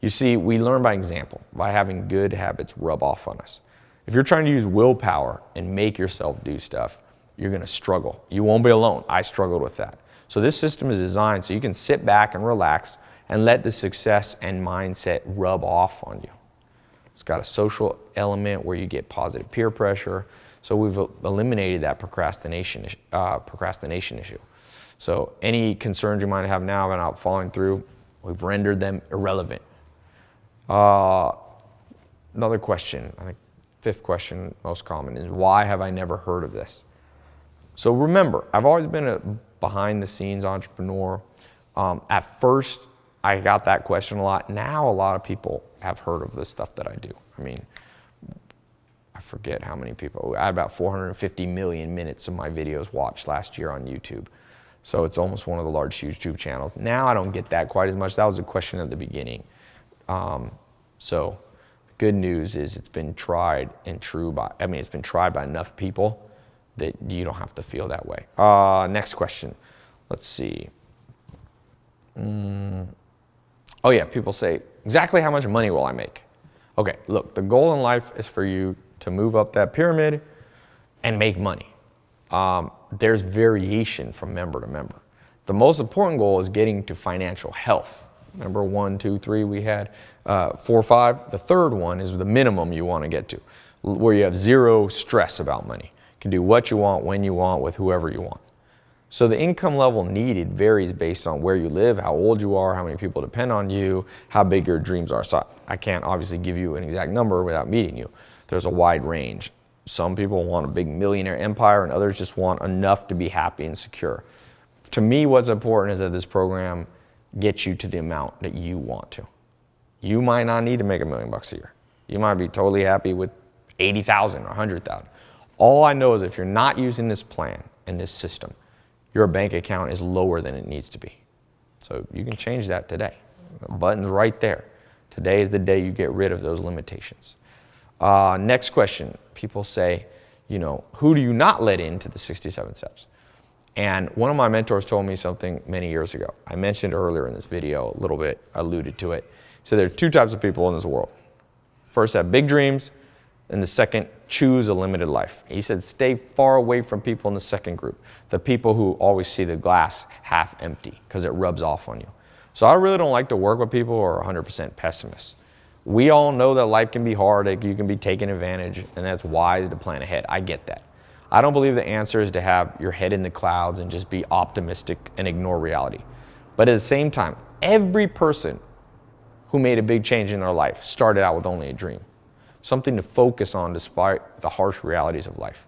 You see, we learn by example, by having good habits rub off on us. If you're trying to use willpower and make yourself do stuff, you're going to struggle. You won't be alone. I struggled with that. So this system is designed so you can sit back and relax and let the success and mindset rub off on you. It's got a social element where you get positive peer pressure. So we've eliminated that procrastination issue. So any concerns you might have now about not following through, we've rendered them irrelevant. Another question, I think 5th question, most common, is why have I never heard of this? So remember, I've always been a behind-the-scenes entrepreneur. At first, I got that question a lot. Now a lot of people have heard of the stuff that I do. I mean, I forget how many people. I had about 450 million minutes of my videos watched last year on YouTube. So it's almost one of the large YouTube channels. Now I don't get that quite as much. That was a question at the beginning. So the good news is it's been tried and true it's been tried by enough people that you don't have to feel that way. Next question. Let's see. Oh yeah, people say, exactly how much money will I make? Okay, look, the goal in life is for you to move up that pyramid and make money. There's variation from member to member. The most important goal is getting to financial health. Remember 1, 2, 3 we had, 4, 5. The third one is the minimum you want to get to, where you have zero stress about money. You can do what you want, when you want, with whoever you want. So the income level needed varies based on where you live, how old you are, how many people depend on you, how big your dreams are. So I can't obviously give you an exact number without meeting you. There's a wide range. Some people want a big millionaire empire and others just want enough to be happy and secure. To me, what's important is that this program gets you to the amount that you want to. You might not need to make $1 million a year. You might be totally happy with 80,000 or 100,000. All I know is if you're not using this plan and this system, your bank account is lower than it needs to be. So you can change that today. The button's right there. Today is the day you get rid of those limitations. Next question. People say, who do you not let into the 67 steps? And one of my mentors told me something many years ago. I mentioned earlier in this video a little bit, alluded to it. So there's two types of people in this world. First, have big dreams, and the second, choose a limited life. He said, stay far away from people in the second group, the people who always see the glass half empty because it rubs off on you. So I really don't like to work with people who are 100% pessimists. We all know that life can be hard, that you can be taken advantage, and that's wise to plan ahead. I get that. I don't believe the answer is to have your head in the clouds and just be optimistic and ignore reality. But at the same time, every person who made a big change in their life started out with only a dream, something to focus on despite the harsh realities of life.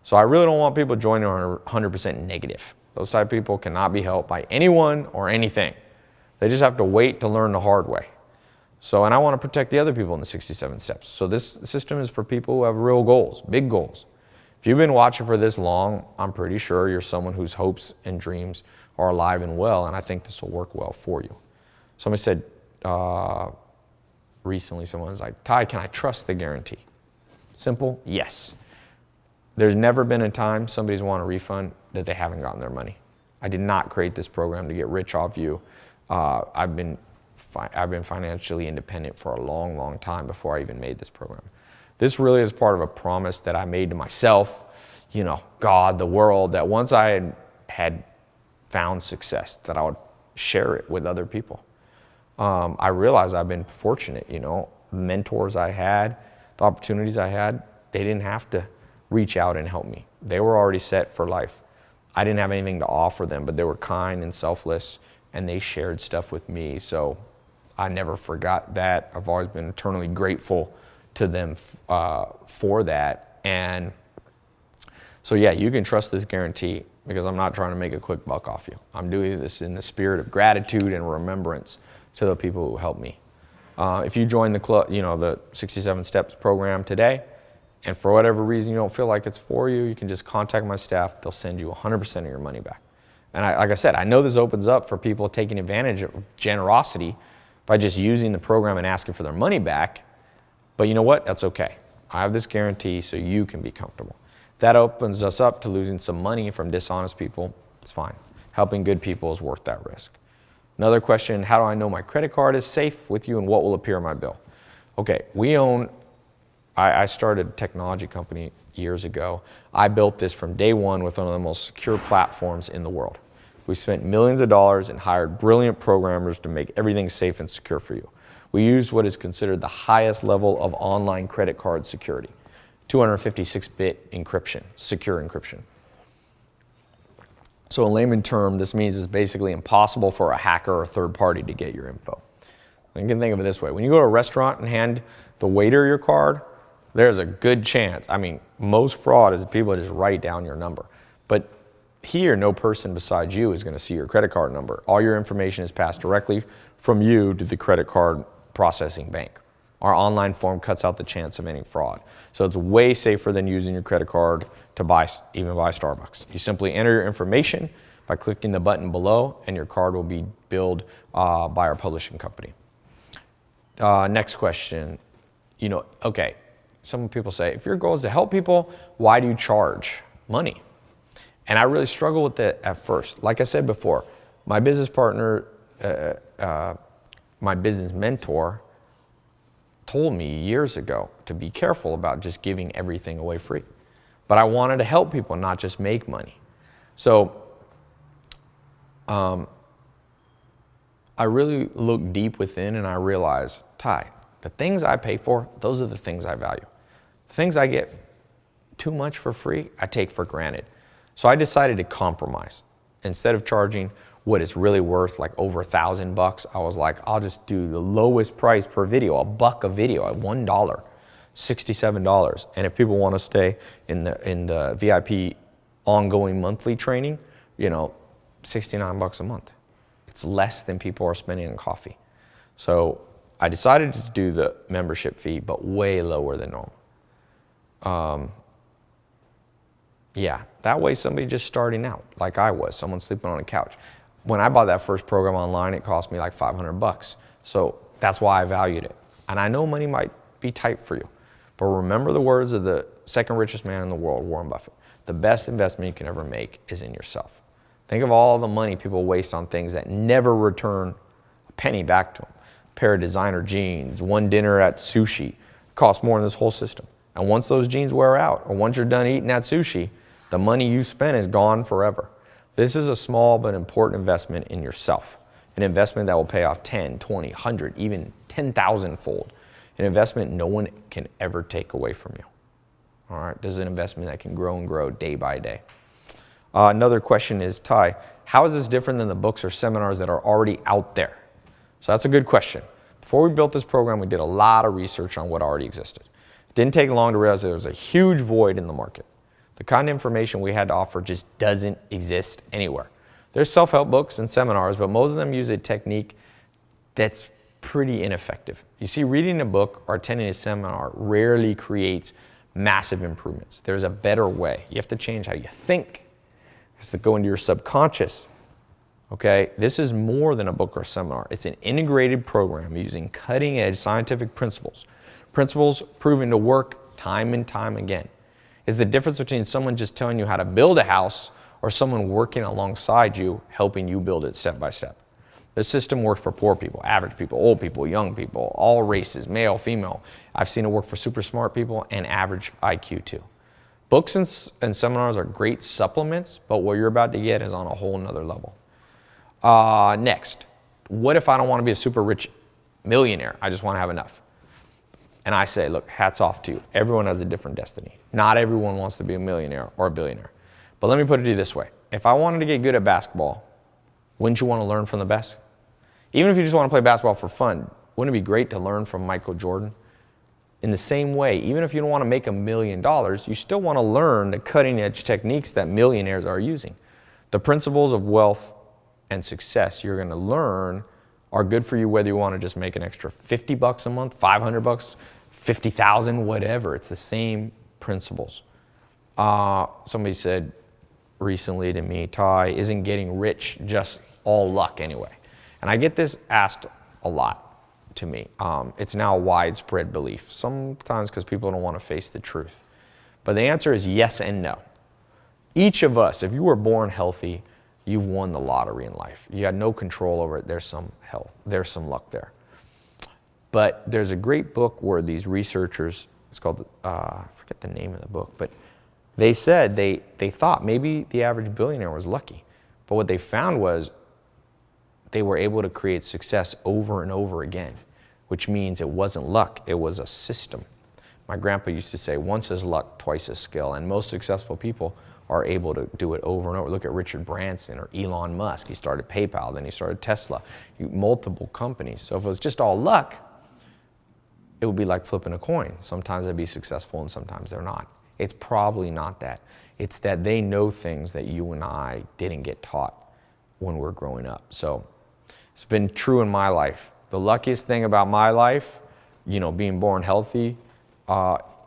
So I really don't want people joining on 100% negative. Those type of people cannot be helped by anyone or anything. They just have to wait to learn the hard way. So, and I want to protect the other people in the 67 steps. So this system is for people who have real goals, big goals. If you've been watching for this long, I'm pretty sure you're someone whose hopes and dreams are alive and well, and I think this will work well for you. Somebody said, recently someone was like, Tai, can I trust the guarantee? Simple, yes. There's never been a time somebody's want a refund that they haven't gotten their money. I did not create this program to get rich off you. I've been financially independent for a long, long time before I even made this program. This really is part of a promise that I made to myself, God, the world, that once I had found success, that I would share it with other people. I realized I've been fortunate, the mentors I had, the opportunities I had, they didn't have to reach out and help me. They were already set for life. I didn't have anything to offer them, but they were kind and selfless, and they shared stuff with me. So I never forgot that. I've always been eternally grateful to them for that. And so yeah, you can trust this guarantee because I'm not trying to make a quick buck off you. I'm doing this in the spirit of gratitude and remembrance to the people who helped me. If you join the club, the 67 Steps program today, and for whatever reason you don't feel like it's for you, you can just contact my staff. They'll send you 100% of your money back. And like I said, I know this opens up for people taking advantage of generosity by just using the program and asking for their money back. But you know what? That's okay. I have this guarantee so you can be comfortable. That opens us up to losing some money from dishonest people. It's fine. Helping good people is worth that risk. Another question, how do I know my credit card is safe with you and what will appear on my bill? Okay, I started a technology company years ago. I built this from day one with one of the most secure platforms in the world. We spent millions of dollars and hired brilliant programmers to make everything safe and secure for you. We used what is considered the highest level of online credit card security, 256-bit encryption, secure encryption. So in layman term, this means it's basically impossible for a hacker or a third party to get your info. You can think of it this way. When you go to a restaurant and hand the waiter your card, there's a good chance. Most fraud is people just write down your number. But here, no person besides you is going to see your credit card number. All your information is passed directly from you to the credit card processing bank. Our online form cuts out the chance of any fraud. So it's way safer than using your credit card to even buy Starbucks. You simply enter your information by clicking the button below, and your card will be billed by our publishing company. Next question. Okay, some people say, if your goal is to help people, why do you charge money? And I really struggle with that at first. Like I said before, my business partner, my business mentor, told me years ago to be careful about just giving everything away free. But I wanted to help people, not just make money. So I I really look deep within and I realize, Tai, the things I pay for, those are the things I value. The things I get too much for free, I take for granted. So I decided to compromise. Instead of charging what it's really worth, like over $1,000, I was like, I'll just do the lowest price per video, $1 a video at $1, $67. And if people want to stay in the VIP ongoing monthly training, you know, $69 a month. It's less than people are spending on coffee. So I decided to do the membership fee, but way lower than normal. Yeah, that way somebody just starting out, like I was, someone sleeping on a couch. When I bought that first program online, it cost me like $500. So that's why I valued it. And I know money might be tight for you, but remember the words of the second richest man in the world, Warren Buffett. The best investment you can ever make is in yourself. Think of all the money people waste on things that never return a penny back to them. A pair of designer jeans, one dinner at sushi, costs more than this whole system. And once those jeans wear out, or once you're done eating that sushi, the money you spent is gone forever. This is a small but important investment in yourself. An investment that will pay off 10, 20, 100, even 10,000 fold. An investment no one can ever take away from you. All right, this is an investment that can grow and grow day by day. Another question is, Tai, how is this different than the books or seminars that are already out there? So that's a good question. Before we built this program, we did a lot of research on what already existed. It didn't take long to realize there was a huge void in the market. The kind of information we had to offer just doesn't exist anywhere. There's self-help books and seminars, but most of them use a technique that's pretty ineffective. You see, reading a book or attending a seminar rarely creates massive improvements. There's a better way. You have to change how you think. It's to go into your subconscious. Okay, this is more than a book or seminar. It's an integrated program using cutting-edge scientific principles. Principles proven to work time and time again. It's the difference between someone just telling you how to build a house or someone working alongside you, helping you build it step by step. The system works for poor people, average people, old people, young people, all races, male, female. I've seen it work for super smart people and average IQ too. Books and seminars are great supplements, but what you're about to get is on a whole nother level. Next, what if I don't want to be a super rich millionaire? I just want to have enough. And I say, look, hats off to you. Everyone has a different destiny. Not everyone wants to be a millionaire or a billionaire. But let me put it to you this way. If I wanted to get good at basketball, wouldn't you want to learn from the best? Even if you just want to play basketball for fun, wouldn't it be great to learn from Michael Jordan? In the same way, even if you don't want to make $1 million, you still want to learn the cutting edge techniques that millionaires are using. The principles of wealth and success you're going to learn are good for you whether you want to just make an extra $50 a month, $500, 50,000, whatever. It's the same principles. Somebody said recently to me, Tai, isn't getting rich just all luck anyway? And I get this asked a lot to me. It's now a widespread belief, sometimes because people don't want to face the truth. But the answer is yes and no. Each of us, if you were born healthy, you've won the lottery in life. You had no control over it. There's some luck there. But there's a great book where these researchers, it's called, I forget the name of the book, but they said they thought maybe the average billionaire was lucky. But what they found was they were able to create success over and over again, which means it wasn't luck, it was a system. My grandpa used to say, once is luck, twice is skill. And most successful people are able to do it over and over. Look at Richard Branson or Elon Musk. He started PayPal, then he started Tesla, multiple companies. So if it was just all luck, it would be like flipping a coin. Sometimes they'd be successful and sometimes they're not. It's probably not that. It's that they know things that you and I didn't get taught when we're growing up. So it's been true in my life. The luckiest thing about my life, being born healthy,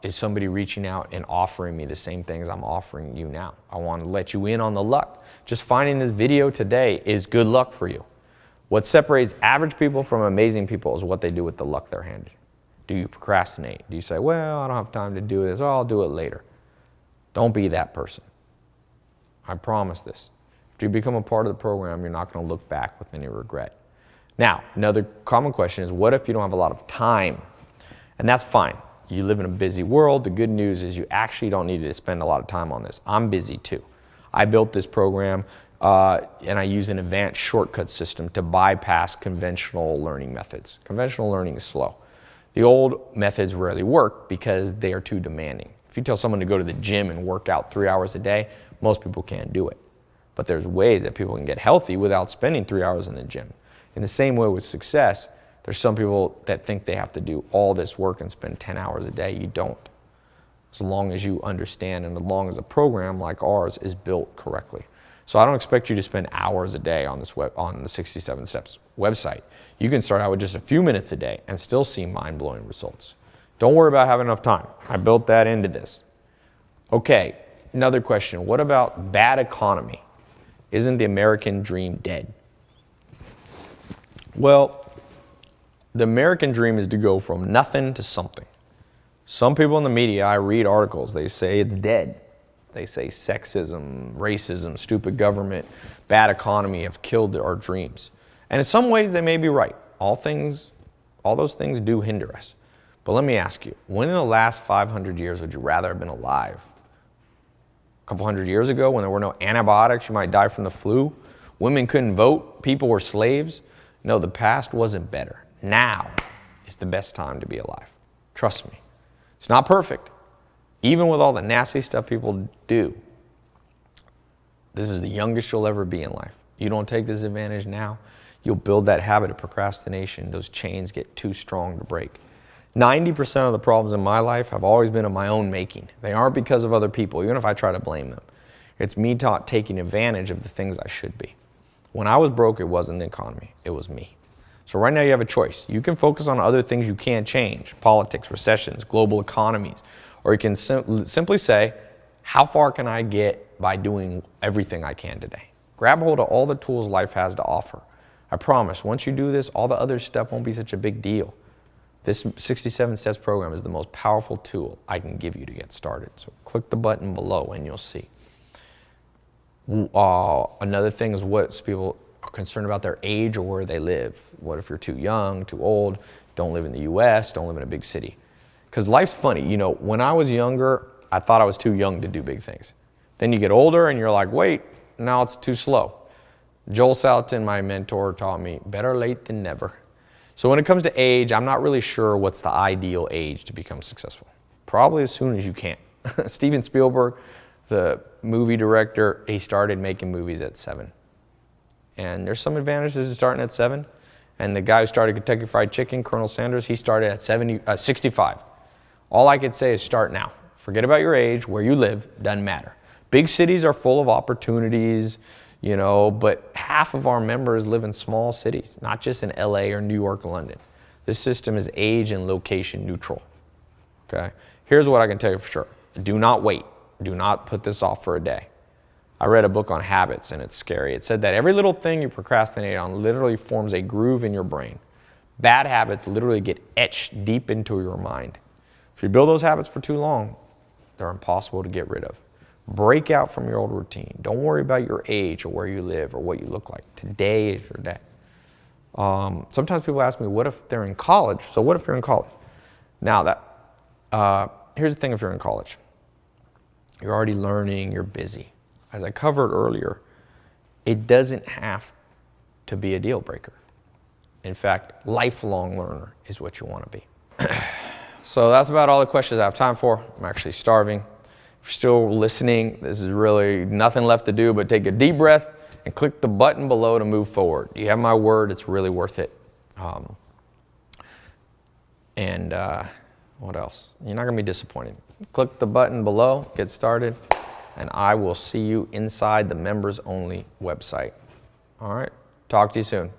is somebody reaching out and offering me the same things I'm offering you now. I want to let you in on the luck. Just finding this video today is good luck for you. What separates average people from amazing people is what they do with the luck they're handed. Do you procrastinate? Do you say, well, I don't have time to do this, or I'll do it later? Don't be that person. I promise this. If you become a part of the program, you're not going to look back with any regret. Now, another common question is, what if you don't have a lot of time? And that's fine. You live in a busy world. The good news is you actually don't need to spend a lot of time on this. I'm busy too. I built this program And I use an advanced shortcut system to bypass conventional learning methods. Conventional learning is slow. The old methods rarely work because they are too demanding. If you tell someone to go to the gym and work out 3 hours a day, most people can't do it. But there's ways that people can get healthy without spending 3 hours in the gym. In the same way with success, there's some people that think they have to do all this work and spend 10 hours a day. You don't. As long as you understand and as long as a program like ours is built correctly. So I don't expect you to spend hours a day on the 67 Steps website. You can start out with just a few minutes a day and still see mind-blowing results. Don't worry about having enough time. I built that into this. Okay, another question. What about bad economy? Isn't the American dream dead? Well, the American dream is to go from nothing to something. Some people in the media, I read articles, they say it's dead. They say sexism, racism, stupid government, bad economy have killed our dreams. And in some ways, they may be right. All those things do hinder us. But let me ask you, when in the last 500 years would you rather have been alive? A couple hundred years ago when there were no antibiotics, you might die from the flu. Women couldn't vote, people were slaves. No, the past wasn't better. Now is the best time to be alive. Trust me. It's not perfect. Even with all the nasty stuff people do, this is the youngest you'll ever be in life. You don't take this advantage now, you'll build that habit of procrastination. Those chains get too strong to break. 90% of the problems in my life have always been of my own making. They aren't because of other people, even if I try to blame them. It's me taking advantage of the things I should be. When I was broke, it wasn't the economy, it was me. So right now you have a choice. You can focus on other things you can't change, politics, recessions, global economies, or you can simply say, how far can I get by doing everything I can today? Grab hold of all the tools life has to offer. I promise, once you do this, all the other stuff won't be such a big deal. This 67 Steps program is the most powerful tool I can give you to get started. So click the button below and you'll see. Another thing is what people are concerned about their age or where they live. What if you're too young, too old, don't live in the US, don't live in a big city? Because life's funny. You know, when I was younger, I thought I was too young to do big things. Then you get older and you're like, wait, now it's too slow. Joel Salatin, my mentor, taught me, better late than never. So when it comes to age, I'm not really sure what's the ideal age to become successful. Probably as soon as you can. Steven Spielberg, the movie director, he started making movies at 7. And there's some advantages to starting at 7. And the guy who started Kentucky Fried Chicken, Colonel Sanders, he started at 65. All I could say is start now. Forget about your age, where you live, doesn't matter. Big cities are full of opportunities, you know, but half of our members live in small cities, not just in LA or New York or London. This system is age and location neutral, okay? Here's what I can tell you for sure. Do not wait. Do not put this off for a day. I read a book on habits and it's scary. It said that every little thing you procrastinate on literally forms a groove in your brain. Bad habits literally get etched deep into your mind. If you build those habits for too long, they're impossible to get rid of. Break out from your old routine. Don't worry about your age or where you live or what you look like. Today is your day. Sometimes people ask me, what if they're in college? So what if you're in college? Now, here's the thing if you're in college. You're already learning, you're busy. As I covered earlier, it doesn't have to be a deal breaker. In fact, lifelong learner is what you want to be. So that's about all the questions I have time for. I'm actually starving. If you're still listening, this is really nothing left to do but take a deep breath and click the button below to move forward. You have my word, it's really worth it. What else? You're not going to be disappointed. Click the button below, get started, and I will see you inside the members only website. All right, talk to you soon.